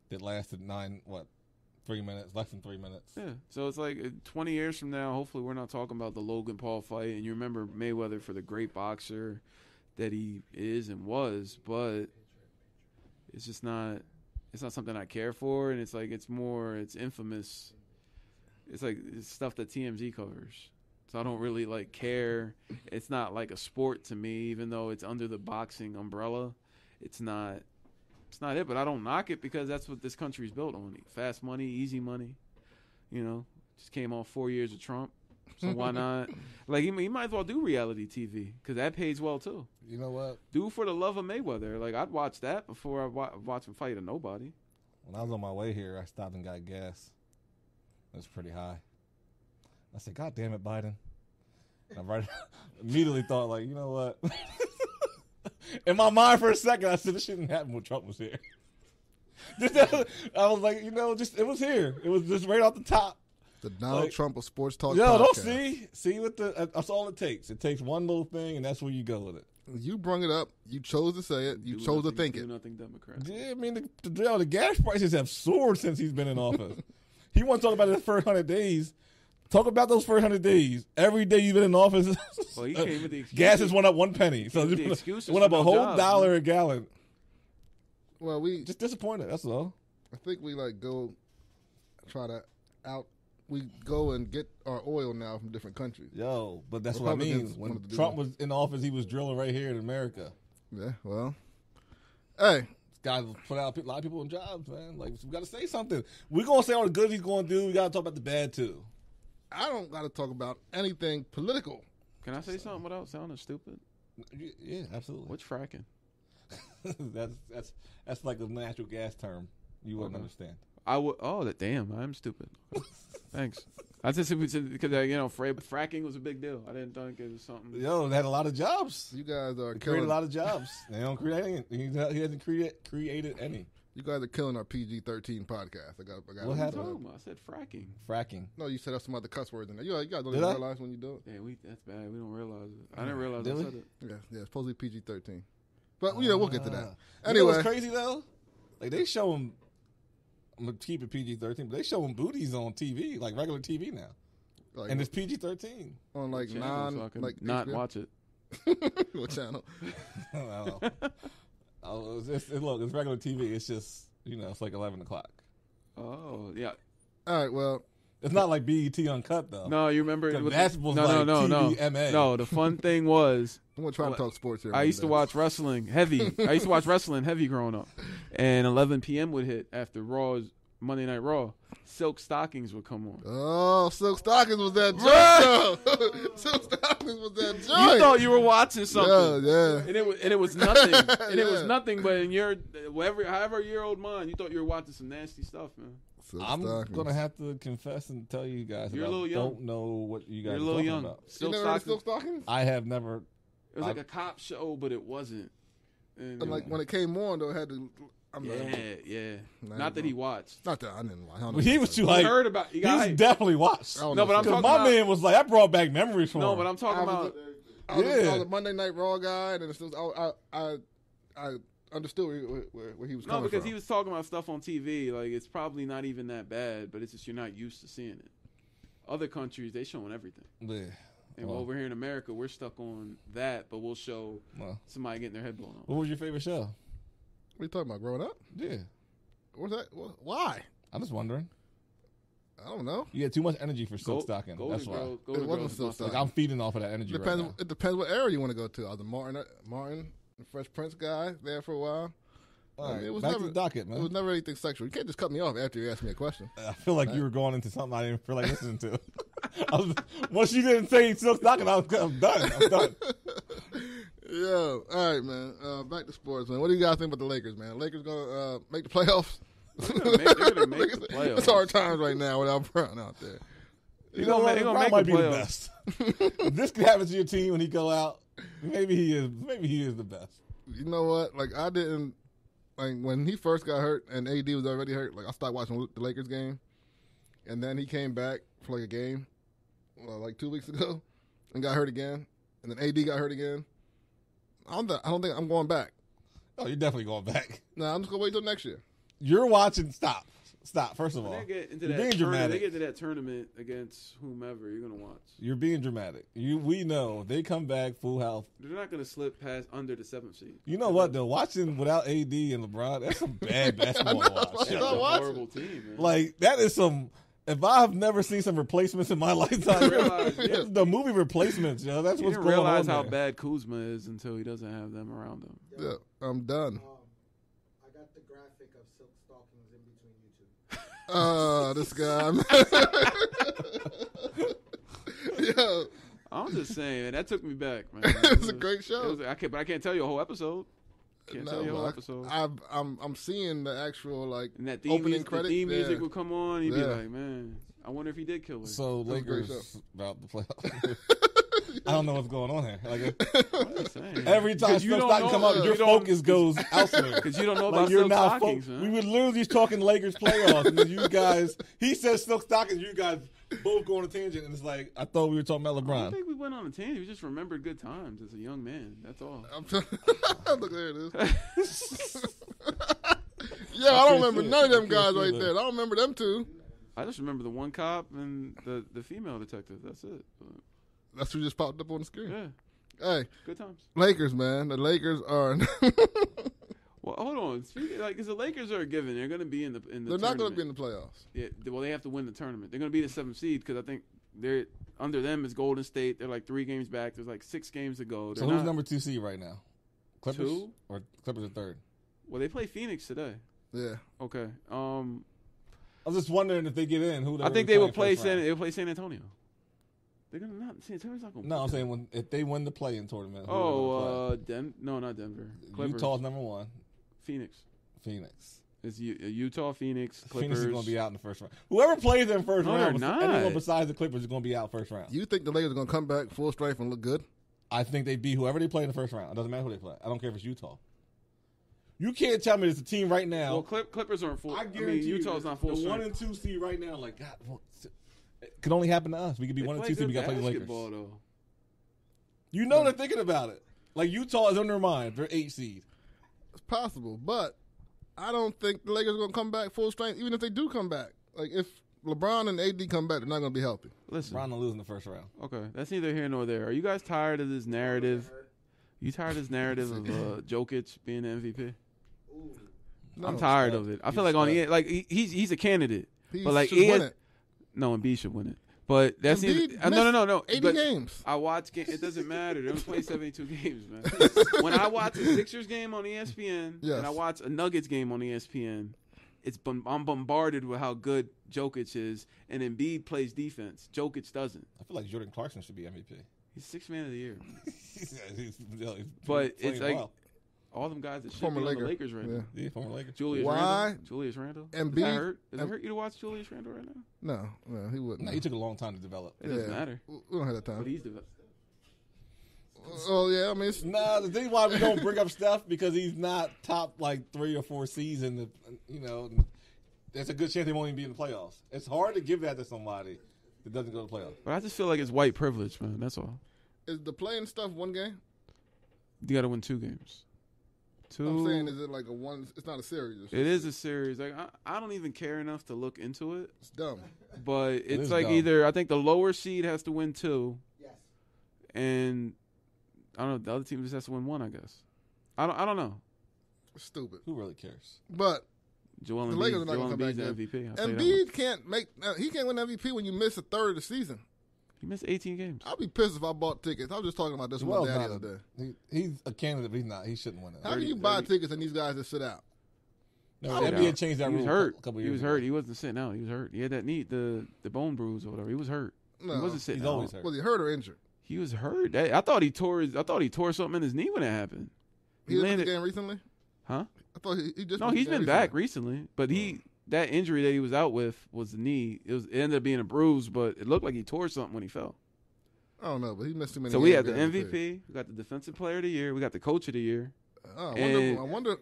S3: that lasted 3 minutes, less than 3 minutes.
S1: Yeah. So it's like 20 years from now, hopefully we're not talking about the Logan Paul fight, and you remember Mayweather for the great boxer that he is and was, but it's just not. It's not something I care for, and it's like it's infamous. It's like it's stuff that TMZ covers, so I don't really like care. It's not like a sport to me, even though it's under the boxing umbrella. It's not it, but I don't knock it because that's what this country's built on: fast money, easy money. You know, just came off 4 years of Trump, so why not? Like he might as well do reality TV because that pays well too.
S3: You know what?
S1: Do for the love of Mayweather. Like I'd watch that before I watch him fight a nobody.
S3: When I was on my way here, I stopped and got gas. It was pretty high. I said, "God damn it, Biden!" And I immediately thought, like, you know what? In my mind, for a second, I said, "This shouldn't happen when Trump was here." I was like, it was here. It was just right off the top.
S8: The Donald Trump of Sports Talk.
S3: Yo,
S8: podcast.
S3: see what that's all it takes. It takes one little thing, and that's where you go with it.
S8: You brung it up. You chose to say it. You chose to think it.
S1: Nothing Democrat.
S3: Yeah, I mean, the gas prices have soared since he's been in office. He wants to talk about his first 100 days. Talk about those first 100 days. Every day you've been in office,
S1: well, he came with the
S3: gas has went up 1 penny. So it went up a whole $1 a gallon.
S8: Well, we
S3: just disappointed. That's all.
S8: I think we we go and get our oil now from different countries.
S3: Yo, but that's what I mean. When Trump was in office, he was drilling right here in America.
S8: Yeah, well, hey.
S3: This guy put out a lot of people in jobs, man. Like, we got to say something. We're going to say all the good he's going to do. We got to talk about the bad, too.
S8: I don't got to talk about anything political.
S1: Can I say something without sounding stupid?
S3: Yeah, absolutely.
S1: What's fracking?
S3: That's like a natural gas term. You wouldn't understand.
S1: I would. Oh, damn! I'm stupid. Thanks. I just because fracking was a big deal. I didn't think it was something.
S3: Yo, they had a lot of jobs.
S8: You guys are
S3: created a lot of jobs. They don't create any. He hasn't created any.
S8: You guys are killing our PG-13 podcast. I got
S3: what happened?
S1: I said fracking.
S3: Fracking.
S8: No, you said some other cuss words in there. You guys don't even realize when you do it.
S1: Yeah, that's bad. We don't realize it. I didn't realize I said it.
S8: Yeah, it's supposed to be PG-13. But we'll get to that.
S3: Anyway, you know what's crazy though? Like they show them. I'm gonna keep it PG-13, but they show them booties on TV, like regular TV now, and it's PG-13
S8: on like
S1: not watch it.
S8: What channel?
S3: I don't know. Look, it's regular TV. It's just it's like 11 o'clock.
S1: Oh yeah.
S8: All right. Well,
S3: it's not like BET Uncut though.
S1: No, you remember
S3: it was TVMA.
S1: No, the fun thing was
S8: I'm gonna try to talk sports here.
S1: I used to watch wrestling heavy. I used to watch wrestling heavy growing up, and 11 p.m. would hit after Monday Night Raw. Silk Stockings would come on.
S8: Oh, Silk Stockings was that joint. Silk Stockings was that joint.
S1: You thought you were watching something.
S8: Yeah.
S1: And it was nothing. And it was nothing but in your however year old mind, you thought you were watching some nasty stuff, man.
S3: I'm going to have to confess and tell you guys
S1: You're
S3: that
S1: a little
S3: I
S1: young.
S3: don't know what you guys
S1: You're a
S3: are
S1: little
S3: talking
S1: young.
S3: about.
S8: You never heard of Silk Stockings?
S3: I have never.
S1: It was like a cop show, but it wasn't. And
S8: like when it came on, though, it had to.
S1: Yeah. Not that he watched.
S8: Not that I didn't watch.
S3: But he was too
S1: You
S3: hyped.
S1: heard about.
S3: He's definitely watched.
S1: No, but I'm talking
S3: my
S1: about.
S3: man was like, that brought back memories for him.
S1: No, but I'm talking about.
S8: I was a Monday Night Raw guy, and I understood where he was coming from.
S1: No, because he was talking about stuff on TV. Like, it's probably not even that bad, but it's just you're not used to seeing it. Other countries, they showing everything.
S3: Yeah.
S1: And over here in America, we're stuck on that, but we'll show somebody getting their head blown off.
S3: What was your favorite show?
S8: What are you talking about, growing up?
S3: Yeah.
S8: What's that? Why?
S3: I'm just wondering.
S8: I don't know.
S3: You had too much energy for Silk Stocking. That's why.
S8: It wasn't Silk Stocking.
S3: Like, I'm feeding off of that energy right now.
S8: It depends what era you want to go to. I was a Martin, the Fresh Prince guy there for a while.
S3: All right,
S8: it was
S3: back
S8: never,
S3: to the docket, man.
S8: It was never anything sexual. You can't just cut me off after you ask me a question.
S3: I feel like you were going into something I didn't feel like listening to. Once you didn't say Silk Stocking, I'm done.
S8: Yeah. All right, man. Back to sports, man. What do you guys think about the Lakers, man? Lakers going to make the playoffs?
S1: They're gonna make the playoffs.
S8: It's hard times right now without Brown out there.
S3: You know what? Brown might be the best. This could happen to your team when he go out. Maybe he is the best.
S8: You know what? Like, I didn't. Like, when he first got hurt and AD was already hurt, like, I stopped watching the Lakers game. And then he came back for, like, a game, like 2 weeks ago, and got hurt again. And then AD got hurt again. I don't think I'm going back.
S3: Oh, you're definitely going back.
S8: No, I'm just going to wait till next year.
S3: You're watching. Stop. First of all,
S1: They get into
S3: you're being dramatic.
S1: They get to that tournament against whomever you're gonna watch.
S3: You're being dramatic. We know if they come back full health.
S1: They're not gonna slip past under the 7th seed.
S3: You know what though? Watching without AD and LeBron, that's some bad basketball to watch.
S1: That's a horrible team, man.
S3: Like that is some. If I've never seen some replacements in my lifetime, the movie Replacements, yo, that's what's going on.
S1: You realize how
S3: there.
S1: bad Kuzma is until he doesn't have them around him.
S8: Yeah, I'm done.
S2: I got the graphic of Silk Stockings in between you two.
S8: This guy. Yeah.
S1: I'm just saying, man, that took me back, man.
S8: It's a great show.
S1: But I can't tell you a whole episode.
S8: I'm seeing the actual
S1: and that
S8: opening credit.
S1: The theme music would come on. You'd be like, man, I wonder if he did kill it.
S3: So Lakers about the playoffs. I don't know what's going on here. Like every time Silk Stockings come up, your focus goes elsewhere
S1: because you don't know about
S3: Silk
S1: Silk Stockings.
S3: We were literally talking Lakers playoffs, and then you guys, he says Silk Stockings, you guys both go on a tangent, and it's like I thought we were talking about LeBron.
S1: I don't think we went on a tangent. We just remembered good times as a young man. That's all.
S8: Look, there it is. Yeah, I don't remember none of them guys right there. I don't remember them two.
S1: I just remember the one cop and the female detective. That's it.
S8: That's who just popped up on the screen.
S1: Yeah.
S8: Hey,
S1: good times.
S8: Lakers, man. The Lakers are.
S1: Well, hold on. Because the Lakers are a given. They're going to be in the.
S8: They're not going to be in the playoffs.
S1: Yeah. Well, they have to win the tournament. They're going to be the 7th seed because I think they're under them is Golden State. They're like 3 games back. There's like 6 games to go.
S3: So who's number 2 seed right now? Clippers
S1: 2
S3: or Clippers are 3rd?
S1: Well, they play Phoenix today.
S8: Yeah.
S1: Okay.
S3: I was just wondering if they get in. Who?
S1: I think they will play San Antonio. They're gonna not. San Antonio's not gonna.
S3: No, I'm saying if they win the play-in tournament.
S1: No, not Denver. Clippers.
S3: Utah's number 1.
S1: Phoenix. It's Utah, Phoenix, Clippers.
S3: Phoenix is going to be out in the first round. Whoever plays in first round,
S1: not.
S3: anyone besides the Clippers is going to be out first round.
S8: You think the Lakers are going to come back full strength and look good?
S3: I think they beat whoever they play in the first round. It doesn't matter who they play. I don't care if it's Utah. You can't tell me it's a team right now.
S1: Well, Clippers aren't full.
S3: I guarantee
S1: Utah's not full.
S3: The 1 and 2 seed right now, like God, it could only happen to us. We could be 1 and 2 seed. We got to play the Lakers.
S1: Though.
S3: You know they're thinking about it. Like Utah is on their mind. They're 8 seed.
S8: It's possible, but I don't think the Lakers are going to come back full strength. Even if they do come back, like if LeBron and AD come back, they're not going to be healthy.
S1: Listen,
S3: LeBron will lose in the first round.
S1: Okay, that's neither here nor there. Are you guys tired of this narrative? You tired of this narrative of Jokic being the MVP?
S8: No,
S1: I'm tired of it. I feel like he's a candidate,
S8: He
S1: but like
S8: should win it.
S1: No, Embiid should win it. But that's
S8: Embiid
S1: no.
S8: 80
S1: But
S8: games.
S1: I watch games. It doesn't matter. They only play 72 games, man. When I watch a Sixers game on ESPN and I watch a Nuggets game on ESPN, I'm bombarded with how good Jokic is, and Embiid plays defense. Jokic doesn't.
S3: I feel like Jordan Clarkson should be MVP.
S1: He's Sixth Man of the Year.
S3: But
S1: it's like all them guys that should be on the Lakers right now.
S3: Yeah, former Lakers.
S1: Julius Randle.
S8: Embiid.
S1: Does it hurt you to watch Julius Randle right now?
S8: No, he wouldn't.
S3: No, he took a long time to develop.
S1: It doesn't matter.
S8: We don't have that time.
S1: But he's developed.
S8: Oh yeah, I mean,
S3: the thing why we don't bring up Steph because he's not top like 3 or 4 seeds in the, there's a good chance they won't even be in the playoffs. It's hard to give that to somebody that doesn't go to the playoffs.
S1: But I just feel like it's white privilege, man. That's all.
S8: Is the playing stuff one game?
S1: You got to win 2 games.
S8: I'm saying, is it like a one? It's not a series.
S1: It is a series. Like I don't even care enough to look into it.
S8: It's dumb.
S1: But it's like
S3: dumb.
S1: either I think the lower seed has to win 2.
S2: Yes.
S1: And I don't know. The other team just has to win 1. I guess. I don't know.
S8: It's stupid.
S3: Who really cares?
S8: But
S1: Joel
S8: the Lakers are not
S1: Embiid's
S8: going to come back
S1: the MVP.
S8: Embiid can't make. He can't win MVP when you miss a third of the season.
S1: He missed 18 games.
S8: I'll be pissed if I bought tickets. I was just talking about this with my dad the other day.
S3: He's a candidate, but he's not. He shouldn't win it.
S8: How can you buy tickets and these guys just sit out?
S3: No, the NBA changed that
S1: He
S3: rule
S1: was hurt.
S3: a couple
S1: He
S3: years
S1: was
S3: ago.
S1: hurt. He wasn't sitting out. He was hurt. He had that knee, the bone bruise or whatever. He was hurt.
S8: No,
S1: he wasn't sitting
S3: He's
S1: out.
S3: always hurt.
S8: Was he hurt or injured?
S1: He was hurt. I thought he tore something in his knee when that happened.
S8: He didn't play the game recently?
S1: Huh?
S8: I thought he just.
S1: No, he's been back recently, but that injury that he was out with was the knee. It ended up being a bruise, but it looked like he tore something when he fell.
S8: I don't know, but he missed too many.
S1: So
S8: games
S1: we had the
S8: to
S1: MVP, we got the Defensive Player of the Year, we got the Coach of the Year.
S8: I wonder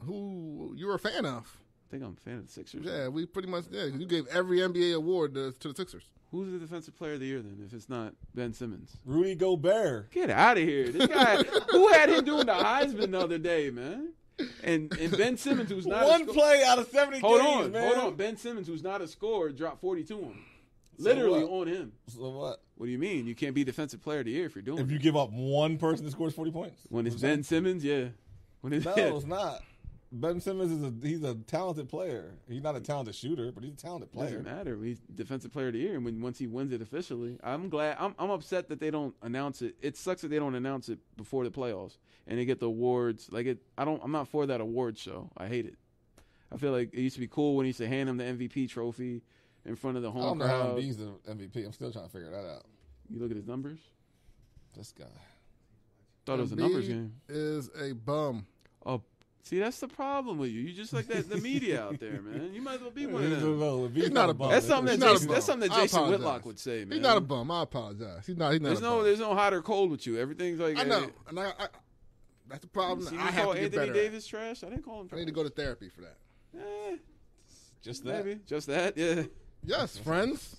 S8: who you're a fan of.
S1: I think I'm a fan of the Sixers.
S8: Yeah, we pretty much you gave every NBA award to the Sixers.
S1: Who's the Defensive Player of the Year then? If it's not Ben Simmons,
S3: Rudy Gobert.
S1: Get out of here! This guy, who had him doing the Heisman the other day, man? And Ben Simmons, who's not
S3: one play out of 70
S1: hold
S3: games, man.
S1: on. Ben Simmons, who's not a scorer, dropped 42 on him. Literally on him.
S3: So what?
S1: What do you mean? You can't be Defensive Player of the Year if you're doing
S3: If you give up one person that scores 40 points.
S1: When it's Ben Simmons, yeah.
S3: No, it's not. Ben Simmons he's a talented player. He's not a talented shooter, but he's a talented player.
S1: Doesn't matter. He's Defensive Player of the Year, and once he wins it officially, I'm glad. I'm upset that they don't announce it. It sucks that they don't announce it before the playoffs and they get the awards. I'm not for that award show. I hate it. I feel like it used to be cool when he used to hand him the MVP trophy in front of the home crowd.
S3: I don't know how he's the MVP. I'm still trying to figure that out.
S1: You look at his numbers.
S3: This guy.
S1: Thought it was a numbers game.
S8: Is a bum.
S1: Oh, see, that's the problem with you. You just like the media out there, man. You might as well be one of them.
S8: He's not a bum.
S1: That's something that Jason Whitlock would say, man.
S8: He's not a bum. I apologize. He's not.
S1: There's no hot or cold with you. Everything's like
S8: I know, and I that's the problem.
S1: See,
S8: I have to get better.
S1: Anthony Davis trash. I didn't call him trash.
S8: I need to go to therapy for that.
S3: Just that.
S1: Maybe. Just that. Yeah.
S8: Yes, friends.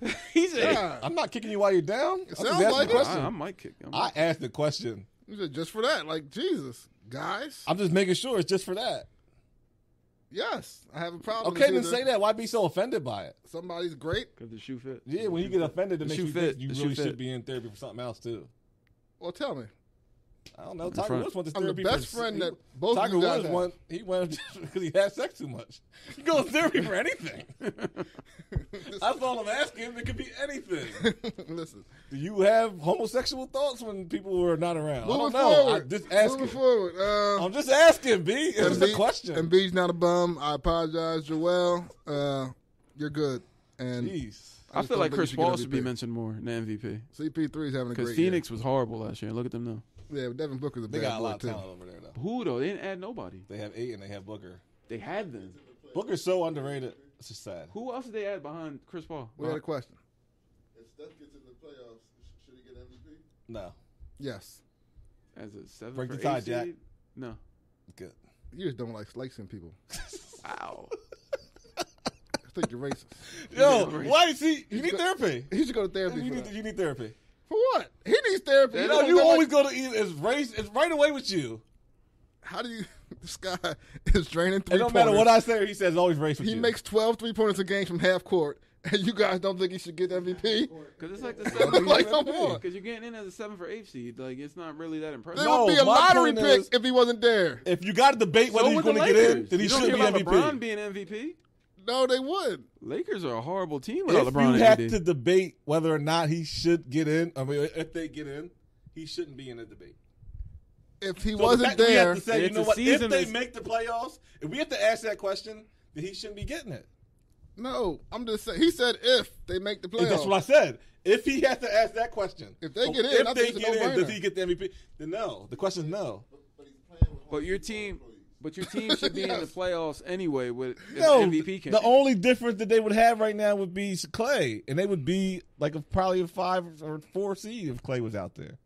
S3: I'm not kicking you while you're down.
S8: It sounds like it.
S1: I might kick.
S3: I asked the question.
S8: You said just for that, like Jesus, guys.
S3: I'm just making sure it's just for that.
S8: Yes, I have a problem.
S3: Okay, then say that. Why be so offended by it?
S8: Somebody's great.
S1: Because the shoe fit.
S3: Yeah, when you get offended, it makes you think you really
S1: fit.
S3: should be in therapy for something else too.
S8: Well, tell me.
S3: I don't know. Tiger Woods went to
S8: I'm
S3: therapy.
S8: the best friend that both
S3: Tiger
S8: you guys
S3: Woods he went because he had sex too much. You go to therapy for anything. That's all I'm asking. It could be anything.
S8: Listen.
S3: Do you have homosexual thoughts when people were not around?
S8: Moving
S3: I don't know.
S8: forward.
S3: I'm just asking.
S8: Moving forward.
S3: I'm just asking, B. It's a question.
S8: Embiid's not a bum. I apologize, Joel. You're good. And
S3: jeez.
S1: I feel like Chris Paul should be mentioned more in the MVP.
S8: CP3 is having a great year.
S1: Because Phoenix was horrible last year. Look at them now.
S8: Yeah, but Devin Booker's a
S3: they
S8: bad
S3: got a lot
S8: boy,
S3: of talent over there, though.
S1: Who, though? They didn't add nobody.
S3: They have 8 and they have Booker.
S1: They had them.
S3: Booker's so underrated. It's just sad.
S1: Who else did they add behind Chris Paul?
S8: We had a question.
S5: If Steph gets in the playoffs, should he get MVP?
S3: No.
S8: Yes.
S1: As a 7
S3: Break
S1: for
S3: the tie,
S1: 8
S3: Jack.
S1: seed? No.
S3: Good.
S8: You just don't like slicing people.
S1: Wow.
S8: I think you're racist.
S3: Yo, why is he? You need therapy.
S8: He should go to therapy.
S3: You need therapy.
S8: For what? He needs therapy.
S3: You always go to it's race. It's right away with you.
S8: How do you? This guy is draining 3
S3: It don't matter what I say or he says. It's always race with you.
S8: He makes 12 3-pointers a game from half court, and you guys don't think he should get MVP?
S1: Because it's like the 7
S8: like, come on.
S1: Because you're getting in as a 7 for 8 seed. Like, it's not really that impressive.
S8: There would be a lottery pick if he wasn't there.
S3: If you got to debate whether he's going to get in, then he should be MVP.
S1: LeBron being MVP.
S8: No, they would.
S1: Lakers are a horrible team without
S3: If
S1: LeBron.
S3: you had
S1: and
S3: to
S1: AD.
S3: debate whether or not he should get in, I mean, if they get in, he shouldn't be in the debate.
S8: If he
S3: So
S8: wasn't
S3: we
S8: there,
S3: have to say, you
S1: It's
S3: know
S1: a
S3: what? If
S1: season
S3: they
S1: that's-
S3: make the playoffs, if we have to ask that question, then he shouldn't be getting it.
S8: no, I'm just saying. He said if they make the playoffs.
S3: That's what I said. If he has to ask that question,
S8: If they get in, I
S3: if
S8: think
S3: they
S8: it's a
S3: get in,
S8: no-brainer.
S3: does he get the MVP? Then no. The question is no.
S1: But your team should be in the playoffs anyway with
S3: No,
S1: an MVP candidate.
S3: the only difference that they would have right now would be Clay, and they would be like probably a 5 or 4 seed if Clay was out there.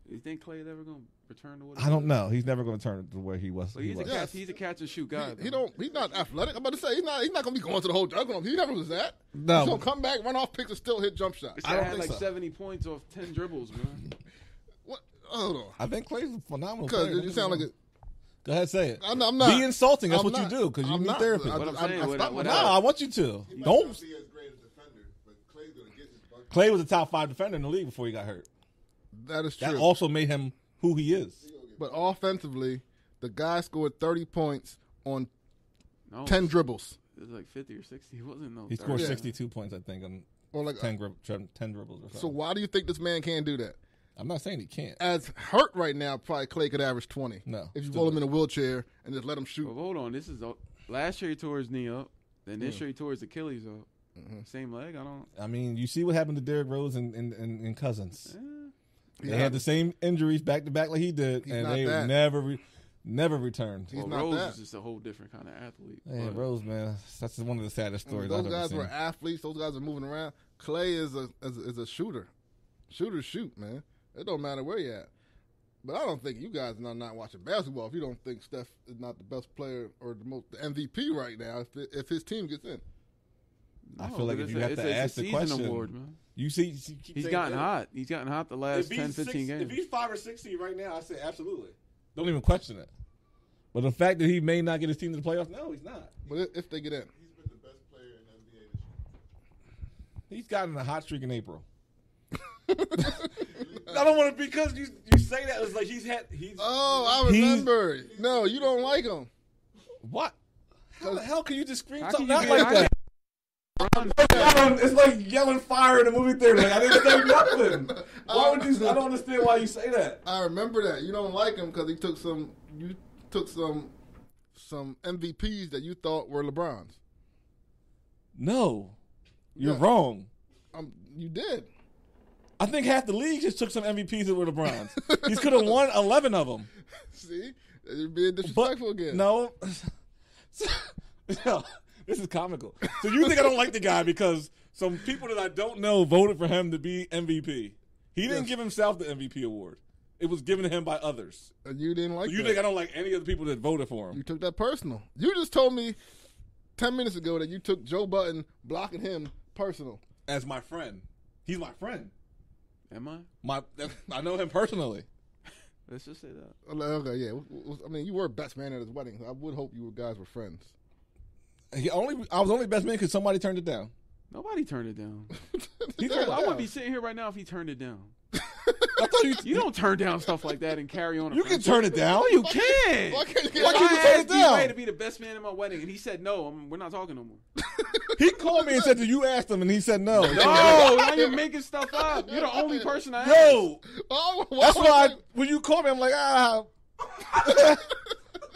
S1: You think Clay is ever going to return to what?
S3: I don't know. He's never going to turn to where he was.
S1: But he's a catch and shoot guy.
S8: He don't. He's not athletic. I'm about to say he's not going to be going to the whole juggle. He never was that.
S3: No.
S8: He's going to come back, run off picks, and still hit jump shots.
S1: I had like 70 points off 10 dribbles, man.
S8: What? Hold on.
S3: I think Clay's a phenomenal
S8: Because
S3: player.
S8: you sound like a.
S3: Go ahead, say it.
S8: I'm not.
S3: Be insulting. That's
S8: I'm
S3: what
S8: not.
S3: you do because you
S8: I'm
S3: need
S8: not.
S3: therapy.
S1: What I'm saying,
S8: stopped
S1: what
S3: No,
S1: I-
S3: I want you to. Don't. Clay was a top 5 defender in the league before he got hurt.
S8: That is
S3: That
S8: true.
S3: also made him who he is.
S8: But offensively, the guy scored 30 points on
S1: No,
S8: 10 dribbles.
S1: It was like 50 or 60. It wasn't no.
S3: He scored
S1: 30.
S3: 62 points, I think, on
S8: Or like,
S3: 10 dribbles or something.
S8: so why do you think this man can't do that?
S3: I'm not saying he can't.
S8: As hurt right now, probably Clay could average 20.
S3: No.
S8: If you
S3: Still
S8: roll him in a wheelchair and just let him shoot.
S1: But hold on, this is last year he tore his knee up. Then this year he tore his Achilles up. Same leg. I don't.
S3: I mean, you see what happened to Derrick Rose and Cousins. They
S8: Yeah.
S3: had the same injuries back to back like he did,
S8: He's
S3: and
S8: not
S3: they
S8: that.
S3: never returned.
S8: He's
S1: Well,
S8: not
S1: Rose
S8: that.
S1: is just a whole different kind of athlete.
S3: Hey,
S1: but-
S3: Rose, man, that's one of the saddest stories
S8: Those
S3: I've ever
S8: guys
S3: seen.
S8: were athletes. Those guys are moving around. Clay is a shooter. Shooters shoot, man. It don't matter where you're at. But I don't think you guys are not watching basketball if you don't think Steph is not the best player or the MVP right now if his team gets in.
S3: I
S1: No,
S3: feel like
S1: but
S3: if
S1: it's
S3: you
S1: a-
S3: have to
S1: it's a
S3: ask the
S1: season
S3: question,
S1: award, man.
S3: you keep
S1: He's
S3: saying
S1: gotten
S3: that.
S1: hot. He's gotten hot the last 10, 15 games.
S3: If he's 5 or 6 seed right now, I say absolutely. Don't even question it. But the fact that he may not get his team to the playoffs, no, he's not.
S8: But if they get in.
S5: He's been the best player in the NBA this year.
S3: He's gotten a hot streak in April. I don't want to because you say that it's like he's.
S8: Oh, I remember. No, you don't like him.
S3: What? How the hell can you just scream
S1: How
S3: something
S1: can
S3: out
S1: you
S3: like
S1: be-
S3: that? It's like yelling fire in the movie theater. Like, I didn't say nothing. Why would you? I don't understand why you say that.
S8: I remember that. You don't like him because he took some. You took some MVPs that you thought were LeBron's.
S3: No, you're
S8: Yeah.
S3: wrong.
S8: You did.
S3: I think half the league just took some MVPs that were LeBron's. He could have won 11 of them.
S8: See, you're being disrespectful again.
S3: No. No, this is comical. So you think I don't like the guy because some people that I don't know voted for him to be MVP. He didn't give himself the MVP award. It was given to him by others.
S8: And you didn't like
S3: So you
S8: that.
S3: think I don't like any of the people that voted for him?
S8: You took that personal. You just told me 10 minutes ago that you took Joe Button blocking him personal.
S3: As my friend. He's my friend.
S1: Am I?
S3: I know him personally.
S1: Let's just say that.
S8: Okay, yeah. I mean, you were best man at his wedding. So I would hope you guys were friends.
S3: I was only best man because somebody turned it down.
S1: Nobody turned it down.
S8: Yeah.
S1: I wouldn't be sitting here right now if he turned it down.
S3: I thought
S1: You don't turn down stuff like that and carry on.
S3: You can turn it down.
S1: You can.
S8: Why can't you get
S3: Why
S1: If
S3: can't you
S1: I
S3: turn it
S1: asked
S3: down?
S1: D-Ray to be the best man at my wedding, and he said no, we're not talking no more.
S3: He called me and said that you asked him, and he said no.
S1: No, now you're making stuff up. You're the only person I asked.
S3: Yo,
S8: Oh,
S3: that's
S8: would
S3: why
S8: you-
S3: when you call me, I'm like,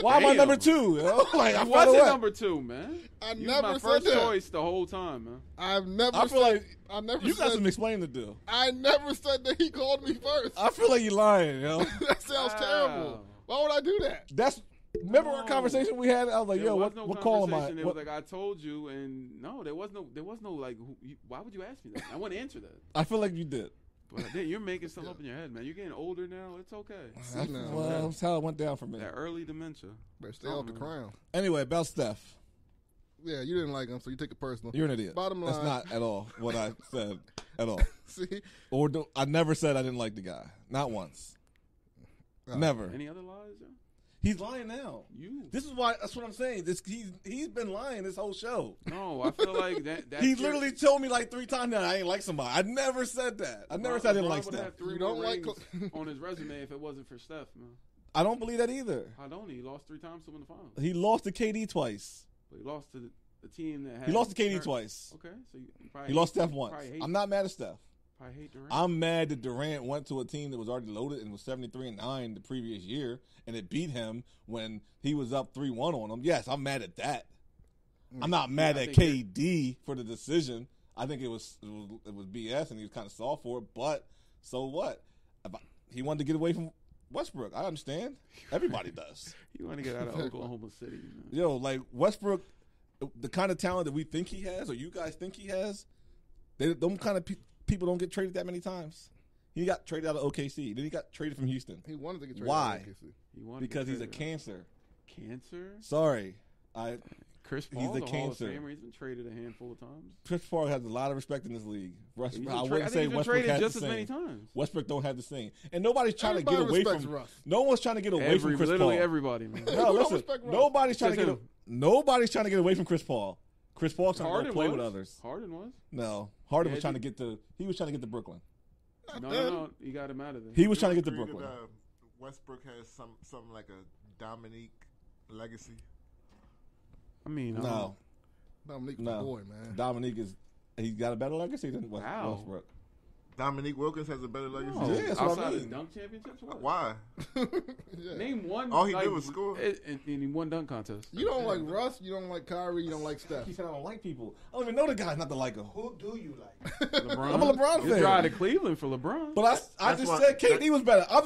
S3: why am I
S1: Damn.
S3: number 2? You know? Like, I
S1: I
S3: felt
S1: wasn't
S3: away.
S1: number 2, man.
S8: I
S1: You was
S8: never
S1: my
S8: said
S1: first
S8: that.
S1: choice the whole time, man.
S8: I've never.
S3: I feel
S8: said,
S3: like
S8: I never
S3: you got
S8: said.
S3: some explaining to do.
S8: I never said that he called me first.
S3: I feel like you're lying, yo.
S8: That sounds
S1: Wow.
S8: terrible. Why would I do that?
S3: That's remember our
S1: No.
S3: conversation we had? I was like,
S1: There
S3: yo,
S1: was
S3: what call am I?
S1: conversation. It
S3: What-
S1: was like I told you, and no, there was no like. Why would you ask me that? I wouldn't answer that.
S3: I feel like you did.
S1: But then you're making stuff up in your head, man. You're getting older now. It's okay.
S8: See now,
S3: Well, that's how it went down for me.
S1: That early dementia.
S8: better stay off the crown.
S3: Anyway, about Steph.
S8: Yeah, you didn't like him, so you take it personal.
S3: You're an idiot.
S8: Bottom
S3: That's
S8: line-
S3: not at all what I said at all.
S8: See,
S3: I never said I didn't like the guy. Not once. Never.
S1: Any other lies, Joe?
S3: He's lying now. This is why. That's what I'm saying. He's been lying this whole show.
S1: No, I feel like that.
S3: He literally told me like 3 times that I ain't like somebody. I never said that. I never said I didn't like
S1: would
S3: Steph.
S1: have 3
S8: You
S1: more
S8: don't like
S1: rings on his resume if it wasn't for Steph, man.
S3: I don't believe that either.
S1: How don't he? He lost 3 times to win the finals.
S3: He lost to KD twice.
S1: But he lost to a team that had
S3: He lost to KD twice.
S1: Okay, so
S3: He lost Steph once. I'm not mad at Steph.
S1: I hate Durant.
S3: I'm mad that Durant went to a team that was already loaded and was 73-9 the previous year, and it beat him when he was up 3-1 on them. Yes, I'm mad at that. I'm not mad at KD for the decision. I think it was BS, and he was kind of soft for it. But so what? He wanted to get away from Westbrook. I understand. Everybody does.
S1: You want to get out of Oklahoma City. Man.
S3: Yo, like Westbrook, the kind of talent that we think he has, or you guys think he has, them kind of people don't get traded that many times. He got traded out of OKC. Then he got traded from Houston.
S8: He wanted to get traded
S3: Why?
S8: out of OKC.
S3: Because he's a cancer.
S1: Cancer?
S3: Sorry.
S1: Chris Paul's
S3: he's a
S1: Hall
S3: cancer.
S1: of Famer. He's been traded a handful of times.
S3: Chris Paul has a lot of respect in this league.
S1: I think he's been traded just as many times.
S3: Westbrook don't have the same. And nobody's trying to get away from Russ. No one's trying to get away from Chris Paul.
S1: Literally everybody, man.
S3: No, listen. Nobody's trying to get away from Chris Paul. Chris Paul's trying to play with others.
S1: Harden was?
S3: No. Harden was trying to get to Brooklyn.
S1: No. You got him out of there.
S3: He was trying to get to Brooklyn.
S5: Westbrook has something like a Dominique legacy.
S1: I mean,
S8: no. Dominique's the boy, man.
S3: Dominique he's got a better legacy than Westbrook.
S5: Dominique Wilkins has a better legacy.
S1: No.
S3: Yeah, that's
S1: outside
S3: what I mean.
S1: of dunk championships. What?
S5: Why?
S1: Name one.
S5: All he did was score.
S1: And he won dunk contest.
S8: You don't like Russ. You don't like Kyrie. You don't like Steph.
S3: He said I don't like people. I don't even know the guys not to like him.
S2: Who do you like?
S1: LeBron.
S3: I'm a LeBron fan.
S1: You drive to Cleveland for LeBron.
S3: But I just said KD was better. I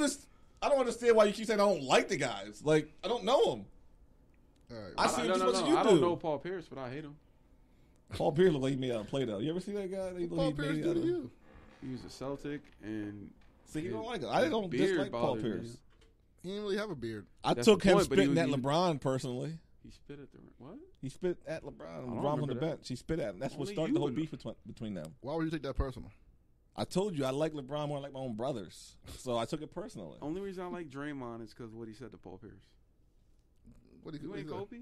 S3: don't understand why you keep saying I don't like the guys. Like I don't know them.
S8: All right.
S3: I see him just as much as you do.
S1: I don't know Paul Pierce, but I hate him.
S3: Paul Pierce looked like he made out of Play-Doh. You ever see that guy?
S8: Paul Pierce do to you.
S1: He was a Celtic, and
S3: see, you don't like him. I don't dislike Paul Pierce.
S1: Me.
S8: He didn't really have a beard.
S3: That's took him spitting at LeBron personally.
S1: He spit at what?
S3: He spit at LeBron. LeBron on the bench. He spit at him. That's what started the whole beef between them.
S8: Why would you take that personal?
S3: I told you I like LeBron more than I like my own brothers, so I took it personally.
S1: Only reason I like Draymond is because of what he said to Paul Pierce. You ain't Kobe?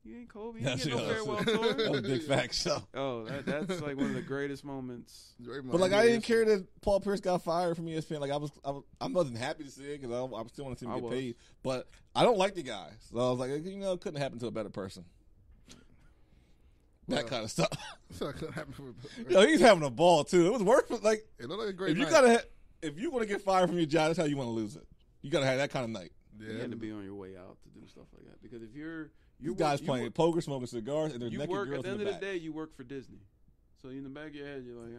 S1: You ain't Kobe. You ain't no farewell tour.
S3: That was a big fact show.
S1: Oh, that's like one of the greatest moments.
S3: But like, I didn't care that Paul Pierce got fired from ESPN. Like, I wasn't happy to see it because I still want to see him get paid. But I don't like the guy, so I was like, it couldn't happen to a better person. That kind of stuff. Yo, he's having a ball too. It was worth it. Like,
S8: it looked like a great
S3: if you want to get fired from your job, that's how you want to lose it. You got to have that kind of night.
S1: Yeah, you had to be on your way out to do stuff like that because if
S3: you guys playing poker, smoking cigars, and there's naked girls in the back.
S1: At the end of the day, you work for Disney. So in the back of your head, you're like,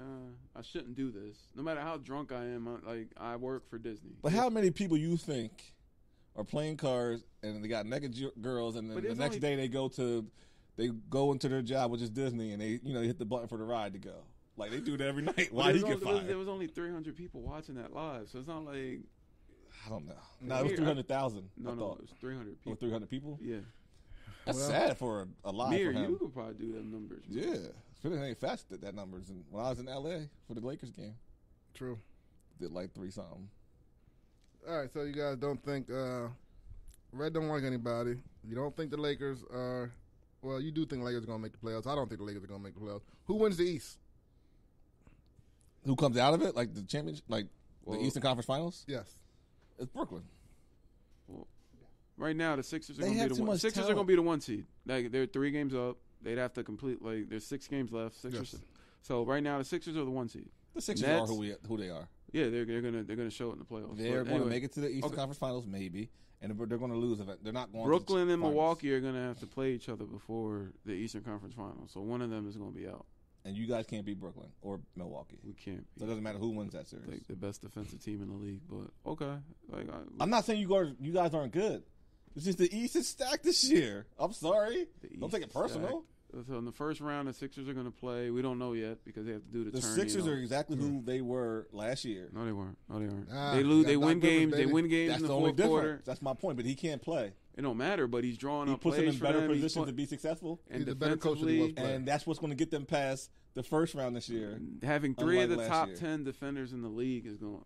S1: I shouldn't do this. No matter how drunk I am, I work for Disney.
S3: But how many people you think are playing cards and they got naked girls, and then the next day they go into their job, which is Disney, and they hit the button for the ride to go. Like they do it every night. Why he get fired?
S1: There was only 300 people watching that live, so it's not like
S3: I don't know. No, it was 300,000.
S1: No, it was 300 people.
S3: 300 people?
S1: Yeah.
S3: That's sad for a live.
S1: Me or
S3: for him.
S1: you could probably do them numbers.
S3: Yeah. Philly ain't fast at that numbers. And when I was in LA for the Lakers game.
S8: True.
S3: Did like 3-something.
S8: All right, so you guys don't think Red don't like anybody. You don't think the Lakers are well, you do think the Lakers are gonna make the playoffs. I don't think the Lakers are gonna make the playoffs. Who wins the East?
S3: Who comes out of it? Like the championship, the Eastern Conference Finals?
S8: Yes.
S3: It's Brooklyn.
S1: Well, right now, the Sixers are going to be the one. Sixers are going to be the 1 seed. Like they're 3 games up. They'd have to complete. Like there's 6 games left. So right now, the Sixers are the 1 seed.
S3: The Sixers are who they are.
S1: Yeah, they're gonna show it in the playoffs.
S3: They're going to make it to the Eastern Conference Finals, maybe, and they're going to lose. They're not going.
S1: Brooklyn and Milwaukee are going to have to play each other before the Eastern Conference Finals. So one of them is going to be out.
S3: And you guys can't beat Brooklyn or Milwaukee.
S1: We can't.
S3: So it doesn't matter who wins that series.
S1: Like the best defensive team in the league, but okay.
S3: I'm not saying you guys aren't good. It's just the East is stacked this year. I'm sorry. Don't take it personal.
S1: So in the first round, the Sixers are going to play. We don't know yet because they have to do the turn.
S3: The Sixers are exactly who they were last year.
S1: No, they weren't. They lose. They win games. They win games in the fourth quarter.
S3: That's my point. But he can't play.
S1: It don't matter. But he's drawing up
S3: plays. He puts them in better position to be successful.
S1: And
S8: he's a better coach than he was playing.
S3: And that's what's going to get them past the first round this year.
S1: Having 3 of the top 10 defenders in the league is going.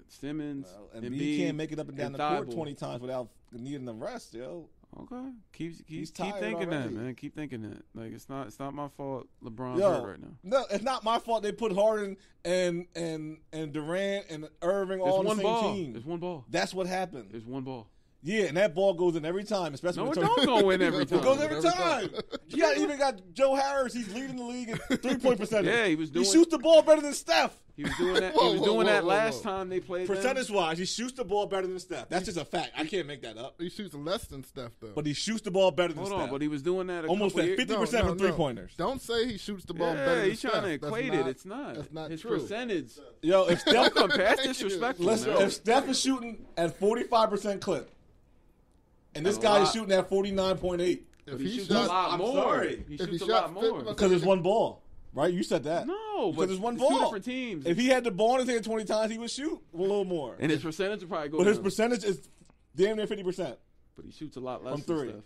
S1: Simmons and
S3: Embiid can't make it up and down the court 20 times without needing the rest, yo.
S1: Okay, keep thinking that, man. Keep thinking that. Like it's not my fault. LeBron's hurt right now.
S3: No, it's not my fault. They put Harden and Durant and Irving all on the same team.
S1: There's one ball.
S3: That's what happened.
S1: There's one ball.
S3: Yeah, and that ball goes in every time, especially
S1: No,
S3: when
S1: it don't go in every time.
S3: It goes every time. You even got Joe Harris. He's leading the league in 3-point percentage.
S1: Yeah, he
S3: shoots the ball better than Steph.
S1: He was doing that. He was doing that last time they played.
S3: Percentage-wise, he shoots the ball better than Steph. That's just a fact. I can't make that up.
S8: He shoots less than Steph, though.
S3: But he shoots the ball better than Steph.
S1: Hold on, but he was doing that
S3: almost at 50% from three-pointers.
S8: Don't say he shoots the ball better than
S1: he's
S8: Steph.
S1: trying to equate it. It's not.
S8: That's not
S1: his
S8: true.
S1: percentage.
S3: Yo, if Steph
S1: that's disrespectful.
S3: if Steph is shooting at 45% clip, and this guy is shooting at 49.8,
S1: if he shoots a lot more, he shoots a lot more
S3: because it's one ball. Right, you said that.
S1: No,
S3: because it's one
S1: it's
S3: ball.
S1: 2 different teams.
S3: If he had the ball in his hand 20 times, he would shoot a little more.
S1: And his percentage would probably go
S3: But
S1: down.
S3: his percentage is damn near 50%.
S1: But he shoots a lot less
S3: from
S1: than
S3: three.
S1: Steph.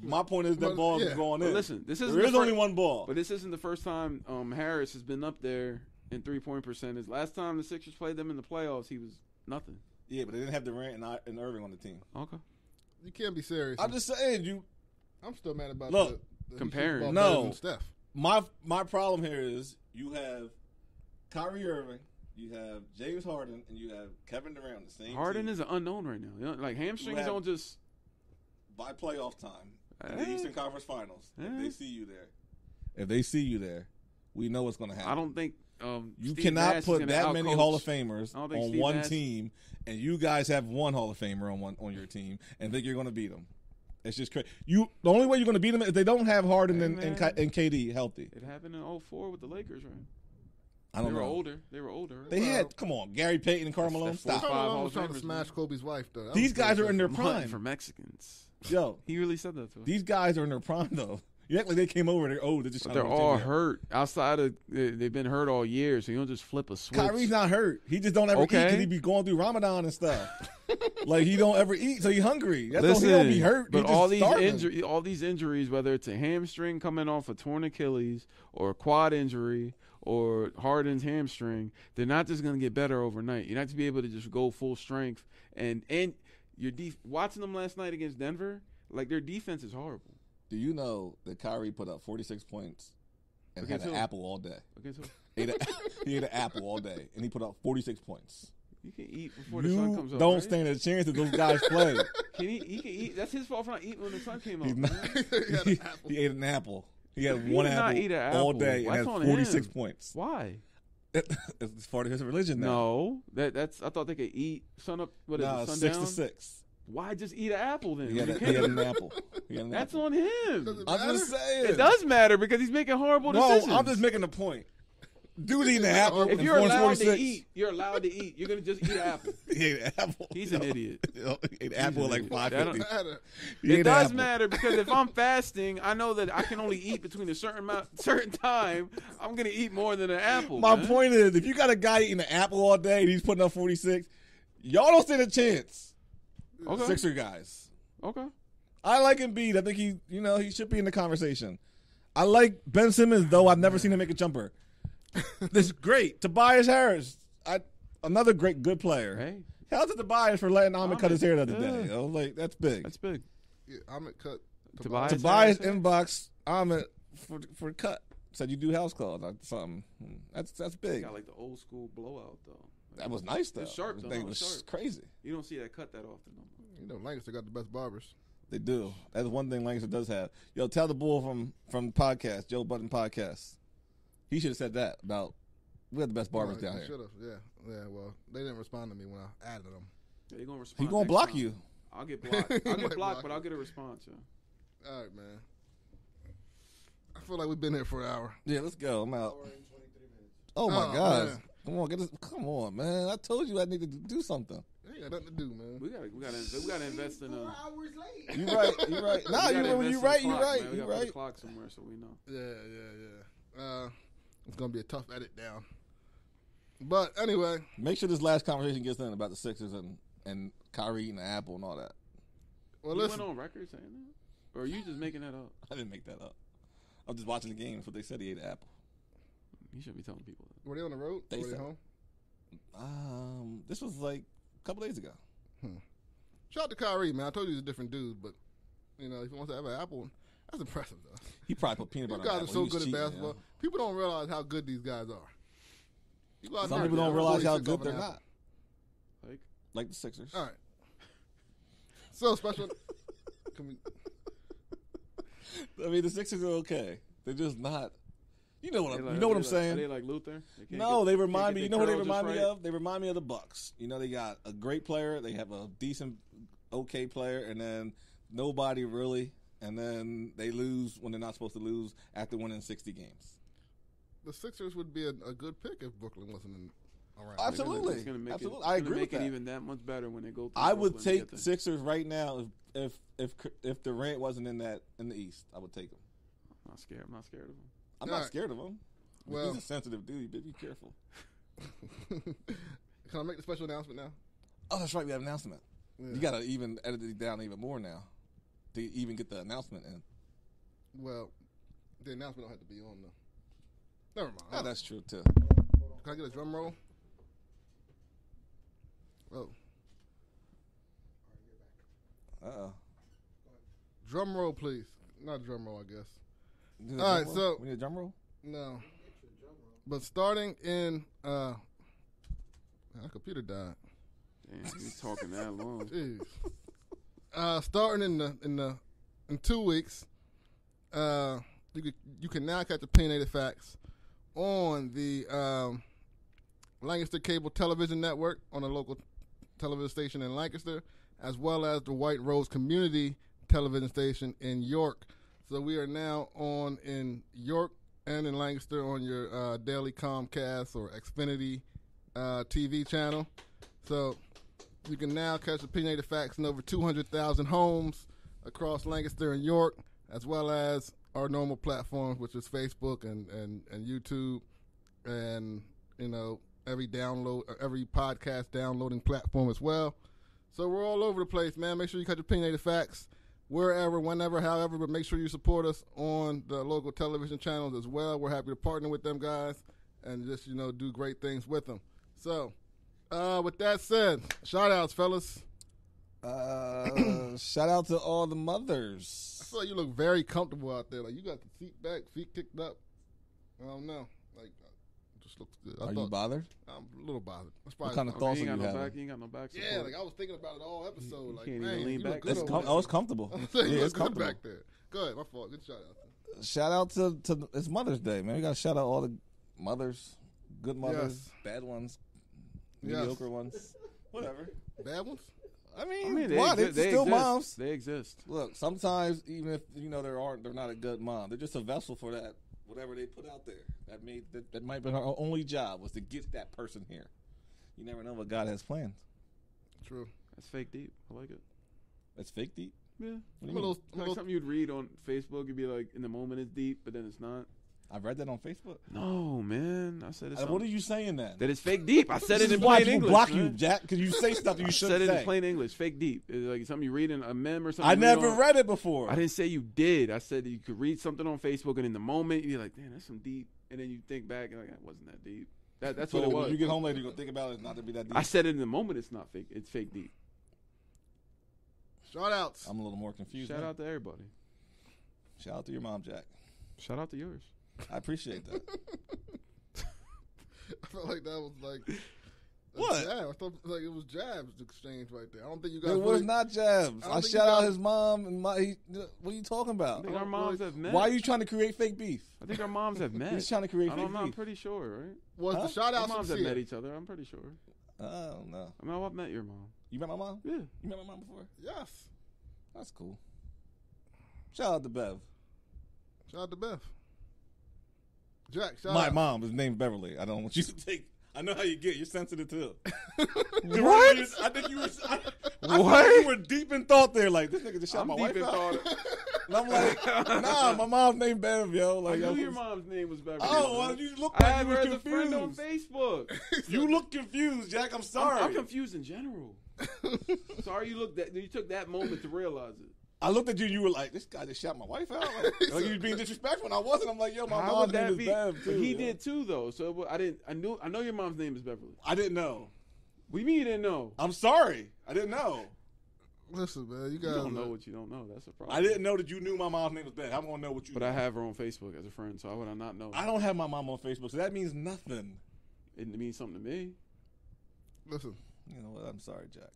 S3: My point is that ball is going in.
S1: But listen,
S3: there is only one ball.
S1: But this isn't the first time Harris has been up there in 3-point percentage. Last time the Sixers played them in the playoffs, he was nothing.
S3: Yeah, but they didn't have Durant and Irving on the team.
S1: Okay.
S8: You can't be serious.
S3: I'm just saying,
S8: I'm still mad about
S3: the
S1: comparing.
S3: No,
S8: Steph.
S3: My problem here is you have Kyrie Irving, you have James Harden, and you have Kevin Durant on the same
S1: Harden
S3: team.
S1: is an unknown right now. You know, like hamstrings don't just
S3: by playoff time in the Eastern Conference Finals. If they see you there, we know what's going to happen.
S1: I don't think
S3: you
S1: Steve
S3: cannot
S1: Nash
S3: put that many Hall of Famers on
S1: Steve
S3: one
S1: Nash,
S3: team, and you guys have one Hall of Famer on your team, and think you're going to beat them. It's just crazy. The only way you're going to beat them is if they don't have Harden and KD healthy.
S1: It happened in 2004 with the Lakers, right?
S3: I don't know.
S1: They were older. Right?
S3: They had, come on, Gary Payton and Carmelo. Stop.
S8: Carmelo was trying to smash Kobe's wife, though.
S3: These guys are in their prime.
S1: For Mexicans.
S3: Yo.
S1: He really said that to us.
S3: These guys are in their prime, though. You act like they came over. They're just.
S1: They're all hurt. Outside of they've been hurt all year, so you don't just flip a switch.
S3: Kyrie's not hurt. He just don't ever eat because he be going through Ramadan and stuff. Like he don't ever eat, so he hungry. That's he don't be hurt.
S1: But all these injuries, whether it's a hamstring coming off a torn Achilles or a quad injury or Harden's hamstring, they're not just going to get better overnight. You're not to be able to just go full strength. And your watching them last night against Denver, like their defense is horrible.
S3: Do you know that Kyrie put up 46 points and had an apple all day? He ate an apple all day, and he put up 46 points.
S1: You can eat before the sun comes up.
S3: Don't stand a chance that those guys play.
S1: He can eat. That's his fault for not eating when the sun came up.
S3: He ate an apple. He had one apple all day and had 46 points.
S1: Why?
S3: It's part of his religion now.
S1: No, that's. I thought they could eat sun up. What is it?
S3: 6 to 6.
S1: Why just eat an apple then?
S3: He had an apple.
S1: That's on him.
S3: I'm just saying.
S1: It does matter because he's making horrible decisions.
S3: No, I'm just making a point. Dude eating an apple.
S1: If you're allowed to eat, you're allowed to eat. You're going to just eat an apple.
S3: He ate an apple.
S1: He's an idiot.
S3: He ate an apple like 5:50.
S1: It does matter because if I'm fasting, I know that I can only eat between a certain time. I'm going to eat more than an apple.
S3: My point is, if you got a guy eating an apple all day and he's putting up 46, y'all don't stand a chance.
S1: Okay.
S3: Sixer guys.
S1: Okay.
S3: I like Embiid. I think he should be in the conversation. I like Ben Simmons, though. I've never seen him make a jumper. This is great. Tobias Harris, another good player.
S1: Hey.
S3: Shout out to Tobias for letting Ahmed cut his hair the other day. Like that's big.
S1: That's big.
S8: Yeah, Ahmed cut.
S3: Tobias inbox Ahmed for cut. Said you do house calls or something. That's big.
S1: Got like the old school blowout though.
S3: That was nice though.
S1: It's sharp though.
S3: It was crazy.
S1: You don't see that cut that often no more.
S8: You know, Lancaster got the best barbers.
S3: They do. That's one thing Lancaster does have. Yo, tell the bull from the podcast, Joe Budden podcast. He should have said that about we have the best barbers down here.
S8: Should have, yeah. Well, they didn't respond to me when I added them.
S1: Yeah, they're gonna respond.
S3: He gonna block you.
S1: I'll get blocked. I'll get blocked, but I'll get a response. Yeah.
S8: All right, man. I feel like we've been here for an hour.
S3: Yeah, let's go. I'm out. Oh my God! Man. Come on, come on, man! I told you I needed to do something.
S8: You got nothing to do, man.
S1: We gotta invest in
S2: 4 hours late.
S3: You right. No, you're right. We gotta put
S1: the clock somewhere so we know.
S8: Yeah. It's gonna be a tough edit down. But anyway,
S3: make sure this last conversation gets in about the Sixers and Kyrie eating the apple and all that.
S8: Well,
S1: you
S8: listen.
S1: went on record saying that, or are you just making that up?
S3: I didn't make that up. I'm just watching the game. That's what they said. He ate an apple.
S1: You should be telling people that.
S8: Were they on the road?
S3: They
S8: were they
S3: home? This was like a couple days ago.
S8: Shout out to Kyrie, man. I told you he's a different dude, but if he wants to have an apple, that's impressive, though.
S3: He probably put peanut butter on
S8: it. You
S3: apple.
S8: guys are so good at basketball. Yeah. People don't realize how good these guys are.
S3: Some people don't realize how good they're not. Like the Sixers.
S8: All right. So special.
S3: I mean, the Sixers are okay. They're just not. You know what I'm
S1: Are
S3: saying?
S1: they like Luther?
S3: They remind me. You know what they remind me of? They remind me of the Bucks. You know, they got a great player. They have a decent, okay player, and then nobody really. And then they lose when they're not supposed to lose after winning 60 games.
S8: The Sixers would be a good pick if Brooklyn wasn't around.
S3: Absolutely. I agree with that.
S1: Even that much better when they go through
S3: I would take the Sixers right now if Durant wasn't in the East. I would take him.
S1: I'm not scared of him.
S3: I'm not scared of him.
S8: Well,
S3: he's a sensitive dude. Be careful.
S8: Can I make the special announcement now?
S3: Oh, that's right. We have an announcement. Yeah. You got to even edit it down even more now to even get the announcement in.
S8: Well, the announcement don't have to be on though. Never mind.
S3: Oh, that's true too.
S8: Can I get a drum roll? Oh.
S3: Uh-oh.
S8: Drum roll, please. Not drum roll, I guess. All right, so
S3: we need a drum roll?
S8: No. But starting in my computer died.
S1: Damn, you talking that long.
S8: Jeez. Starting in 2 weeks, you can now catch Opinionated Facts on the Lancaster Cable Television Network on a local television station in Lancaster, as well as the White Rose Community Television Station in York. So we are now on in York and in Lancaster on your daily Comcast or Xfinity TV channel. So you can now catch Opinionated Facts in over 200,000 homes across Lancaster and York, as well as our normal platforms, which is Facebook and YouTube, and every podcast downloading platform as well. So we're all over the place, man. Make sure you catch Opinionated Facts wherever, whenever, however, but make sure you support us on the local television channels as well. We're happy to partner with them guys and just, do great things with them. So, with that said, shout outs, fellas.
S3: Shout out to all the mothers.
S8: I feel like you look very comfortable out there. Like you got the seat back, feet kicked up. I don't know. Like, just looks good.
S3: Are you bothered?
S8: I'm a little bothered.
S3: What kind of thoughts are you having?
S1: You ain't got no back support.
S8: Yeah, like I was thinking about it all episode. Like,
S1: can't
S8: man,
S1: even lean
S8: you look
S1: back.
S8: good.
S3: It's comfortable.
S8: Yeah,
S3: it's comfortable
S8: back there. Go ahead, my fault. Good shout out.
S3: Shout out to it's Mother's Day, man. We got to shout out all the mothers, good mothers, bad ones, mediocre ones, whatever.
S8: Bad ones?
S3: I mean
S1: they
S3: still
S1: exist.
S3: moms.
S1: They exist.
S3: Look, sometimes even if they're not a good mom, they're just a vessel for that whatever they put out there. That might be her only job was to get that person here. You never know what God has planned.
S8: True.
S1: That's fake deep. I like it.
S3: That's fake deep.
S1: Yeah. Like something you'd read on Facebook. You'd be like, in the moment it's deep, but then it's not.
S3: I read that on Facebook.
S1: No, man. I said it.
S3: What are you saying then?
S1: That it's fake deep. I said it in
S3: why
S1: plain English.
S3: Block
S1: man.
S3: you, Jack, because you say stuff you shouldn't say.
S1: I said it in plain English. Fake deep. It's like something you read in a meme or something.
S3: I never read it before.
S1: I didn't say you did. I said that you could read something on Facebook, and in the moment you're like, "Damn, that's some deep," and then you think back and like, "That wasn't that deep." That's
S3: so
S1: what it was.
S3: When you get home later, you're gonna think about it. Not to be that deep.
S1: I said it in the moment. It's not fake. It's fake deep.
S8: Shout outs.
S3: I'm a little more confused.
S1: Shout out to everybody.
S3: Shout out to your mom, Jack.
S1: Shout out to yours.
S3: I appreciate that.
S8: I felt like that was like
S3: what?
S8: Jab. I thought like it was jabs exchange right there. I don't think you guys.
S3: It was not jabs. I shout out his mom and what are you talking about?
S1: I think our moms have met.
S3: Why are you trying to create fake beef?
S1: I think our moms have met.
S3: He's trying to create fake beef.
S1: I'm pretty sure, right?
S8: Was the shout out?
S1: Our moms have met each other. I'm pretty sure.
S3: I don't know.
S1: I mean, I've met your mom.
S3: You met my mom?
S1: Yeah.
S3: You met my mom before?
S8: Yes.
S3: That's cool. Shout out to Bev.
S8: Shout out to Bev. Jack, shout
S3: my
S8: out.
S3: mom is named Beverly. I don't want you to take. I know how you get. You're sensitive too.
S1: What?
S3: I think you were.
S1: What?
S3: I think you were deep in thought there. Like this nigga just shot my wife out. And I'm like, nah, my mom's named Bev, yo. Like,
S1: I knew your mom's name was Beverly.
S3: Oh, well, you look
S1: I
S3: like
S1: had
S3: you
S1: her
S3: were
S1: as a friend on
S3: confused.
S1: Facebook.
S3: You look confused, Jack. I'm sorry.
S1: I'm confused in general. Sorry, you took that moment to realize it.
S3: I looked at you. You were like, "This guy just shot my wife out." Like you was being disrespectful. And I wasn't. I'm like, "Yo, my mom's name is Bev too."
S1: But he did too, though. So I know your mom's name is Beverly.
S3: I didn't know.
S1: What do you mean you didn't know?
S3: I'm sorry. I didn't know.
S8: Listen, man, you guys
S1: don't know what you don't know. That's a problem.
S3: I didn't know that you knew my mom's name was Bev. I'm gonna know what you.
S1: But
S3: know.
S1: I have her on Facebook as a friend, so how would I not know?
S3: I don't have my mom on Facebook, so that means nothing.
S1: It means something to me.
S8: Listen,
S3: you know what? I'm sorry, Jack.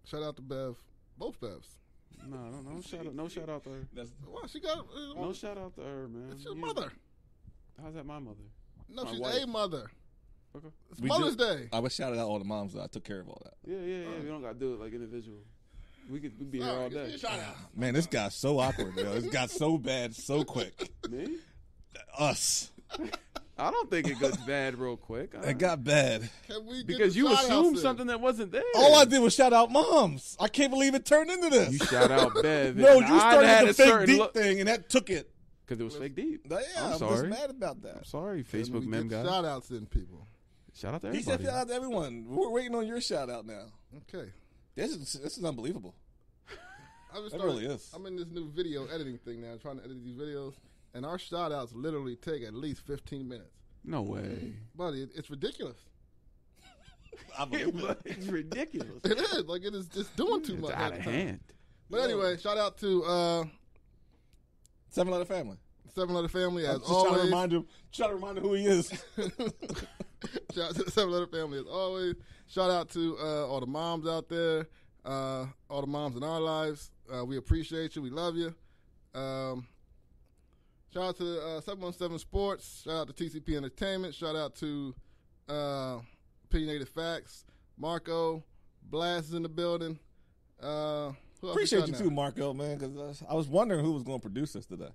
S8: Shout out to Bev. Both Bevs.
S1: No shout out to her.
S8: Well, she got
S1: No shout out to her, man.
S8: It's your mother.
S1: How's that my mother?
S8: No,
S1: My
S8: she's
S1: wife.
S8: a mother.
S1: Okay.
S8: It's Mother's Day.
S3: I was shouting out all the moms that I took care of all that.
S1: Yeah. We don't gotta do it like individual. We'd be here all day.
S8: Shout out.
S3: Man, this got so awkward, yo. This got so bad so quick.
S1: Me?
S3: Us.
S1: I don't think it got bad real quick.
S3: It got bad.
S8: Can we get
S1: Because
S8: the
S1: you
S8: shout-outs
S1: assumed
S8: in?
S1: something that wasn't there.
S3: All I did was shout out moms. I can't believe it turned into this.
S1: You shout out Bev.
S3: No,
S1: and
S3: you
S1: I
S3: started
S1: had
S3: the
S1: a
S3: fake
S1: certain
S3: deep
S1: look.
S3: thing, and that took it.
S1: Because it was fake deep.
S3: Yeah,
S1: I'm
S3: I'm
S1: sorry.
S3: just mad about that.
S1: I'm sorry,
S8: Can
S1: Facebook
S8: we
S1: mem
S8: get
S1: guy.
S8: shout outs in, people?
S1: Shout out to
S3: He
S1: everybody.
S3: said shout out to everyone. We're waiting on your shout out now.
S8: Okay.
S3: This is unbelievable.
S8: It
S3: really is.
S8: I'm in this new video editing thing now, trying to edit these videos, and our shout outs literally take at least 15 minutes.
S1: No way.
S8: Buddy, it's ridiculous.
S3: I believe it.
S1: It's ridiculous.
S8: It is. Like, it is just doing too
S1: It's
S8: much.
S1: out
S8: at
S1: of
S8: the time.
S1: hand.
S8: But anyway, shout out to
S3: 7 Letter Family.
S8: 7 Letter Family, as
S3: I'm just
S8: always.
S3: trying to remind him who he is.
S8: Shout out to the 7 Letter Family, as always. Shout out to all the moms out there, all the moms in our lives. We appreciate you. We love you. Shout out to 717 Sports. Shout out to TCP Entertainment. Shout out to Opinionated Facts. Marco, Blast is in the building. Who else we
S3: Appreciate
S8: got
S3: you
S8: now?
S3: too, Marco, man, because I was wondering who was going to produce this today.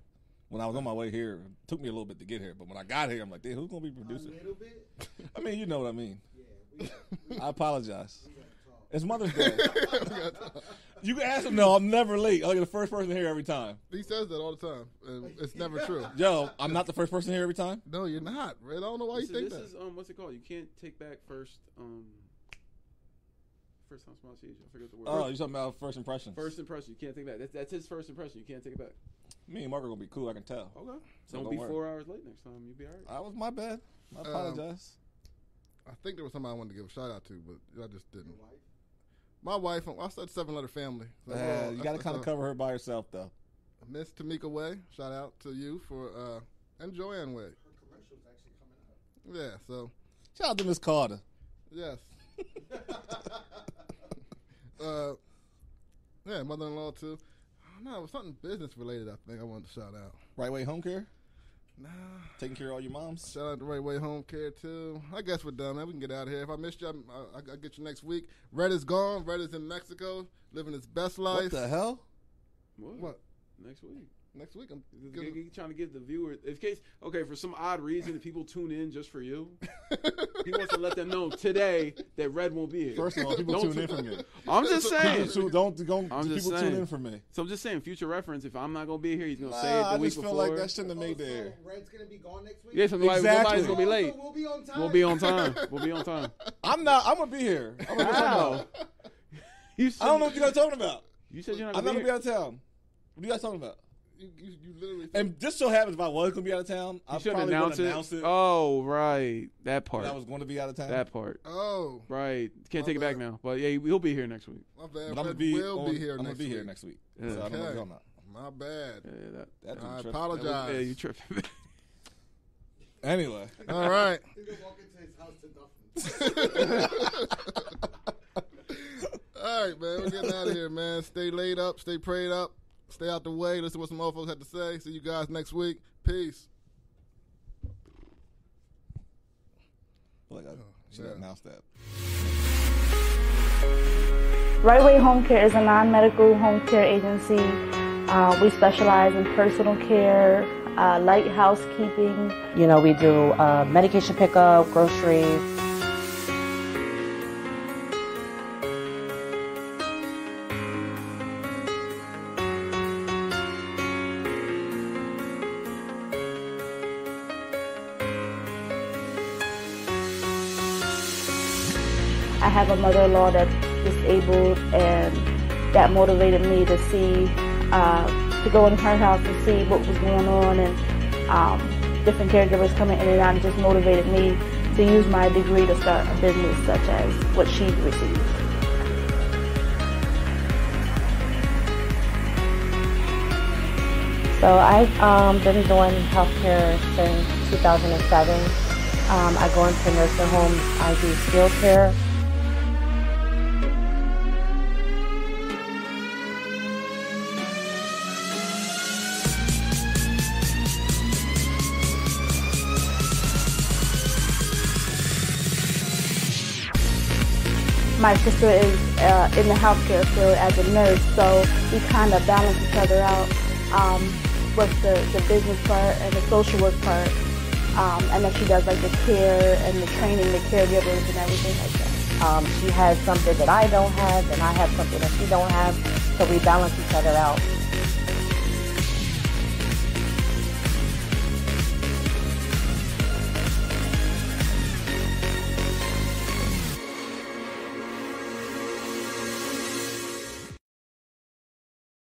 S3: When I was on my way here, it took me a little bit to get here, but when I got here, I'm like, who's going to be producing?
S2: A little bit.
S3: I mean, you know what I mean.
S2: Yeah,
S3: I apologize.
S2: we gotta talk.
S3: It's Mother's Day. You can ask him, no, I'm never late. I'm like the first person here every time.
S8: He says that all the time. And it's never true.
S3: Yo, I'm not the first person here every time?
S8: No, you're not, Red. I don't know why you think
S1: This
S8: that.
S1: is what's it called? You can't take back first time somebody sees you. I forget the word.
S3: Oh, you're talking about first impressions.
S1: First impression. You can't take it back. That's his first impression. You can't take it back.
S3: Me and Mark are going to be cool, I can tell.
S1: Okay.
S3: So
S1: Don't
S3: don't
S1: be
S3: worry.
S1: 4 hours late next time. You'll be all right.
S3: That was my bad. I apologize.
S8: I think there was somebody I wanted to give a shout out to, but I just didn't. My wife, I said 7 Letter Family. So,
S3: You got to kind of cover her by herself, though.
S8: Miss Tamika Way, shout out to you for, and Joanne Way.
S2: Her commercial's actually coming out.
S8: Yeah, so,
S3: Shout out to Miss Carter.
S8: yes. Yeah, mother-in-law too. No, it was something business related. I think I wanted to shout out.
S3: Right Way Home Care?
S8: Nah,
S3: Taking care of all your moms?
S8: shout out to Right Way Home Care too. I guess we're done, man. We can get out of here. If I missed you, I'll get you next week. Red is gone. Red is in Mexico, living his best life.
S3: What the hell?
S8: What?
S1: Next week.
S8: Next week, I'm
S1: You're trying to give the viewer, for some odd reason, if people tune in just for you, he wants to let them know today that Red won't be here.
S3: First of all, people
S1: Don't
S3: tune in for me.
S1: I'm just saying.
S3: Don't
S1: I'm just
S3: people
S1: saying.
S3: tune in for me.
S1: So I'm just saying, future reference, if I'm not going to be here, he's going to say it the
S3: I
S1: week
S3: just
S1: before.
S3: feel like that shouldn't have made the
S2: So
S3: air.
S2: Red's gonna be gone next week.
S1: Yeah, so
S3: Exactly.
S1: nobody's going to be late.
S2: So we'll be on time.
S1: We'll be on time. We'll be on time.
S3: I'm going to be here. I don't know what you're talking about. I don't know what you guys talking about.
S1: You said you're not
S3: I'm
S1: going
S3: not
S1: to
S3: going
S1: be
S3: to be
S1: here.
S3: out of town. What are you guys talking about?
S8: You literally.
S3: And just so happens if I was going to be out of town, I
S1: You should
S3: probably
S1: announce
S3: would
S1: it.
S3: announce it.
S1: Oh, right. That part.
S3: That I was going to be out of town.
S1: That part.
S8: Oh,
S1: Right. Can't
S8: My
S1: take it back
S8: bad.
S1: now. But yeah, he'll be here next week.
S8: my bad.
S3: But I'm
S8: Red
S3: going to be
S8: will be here
S3: I'm
S8: next
S3: be
S8: week.
S3: here next week.
S1: Yeah.
S3: So I don't know
S8: Okay.
S3: y'all not.
S8: My bad.
S1: Yeah,
S3: That dude
S8: I
S3: tripping.
S8: apologize.
S1: yeah, you tripping.
S3: Anyway.
S8: All right.
S2: He's gonna walk into his house to Duffin.
S8: All right, man. We're getting out of here, man. Stay laid up. Stay prayed up. Stay out the way. Listen to what some motherfuckers had to say. See you guys next week. Peace.
S3: I feel like I should have announced that.
S6: Right Way Home Care is a non-medical home care agency. We specialize in personal care, light housekeeping.
S7: You know, we do medication pickup, groceries.
S6: I have a mother-in-law that's disabled, and that motivated me to see, to go in her house to see what was going on, and different caregivers coming in and out, and just motivated me to use my degree to start a business such as what she received.
S7: So I've been doing healthcare since 2007. I go into nursing homes. I do skilled care.
S6: my sister is in the healthcare field as a nurse, so we kind of balance each other out with the business part and the social work part. And then she does like the care and the training, the caregivers and everything like that.
S7: She has something that I don't have, and I have something that she don't have, so we balance each other out.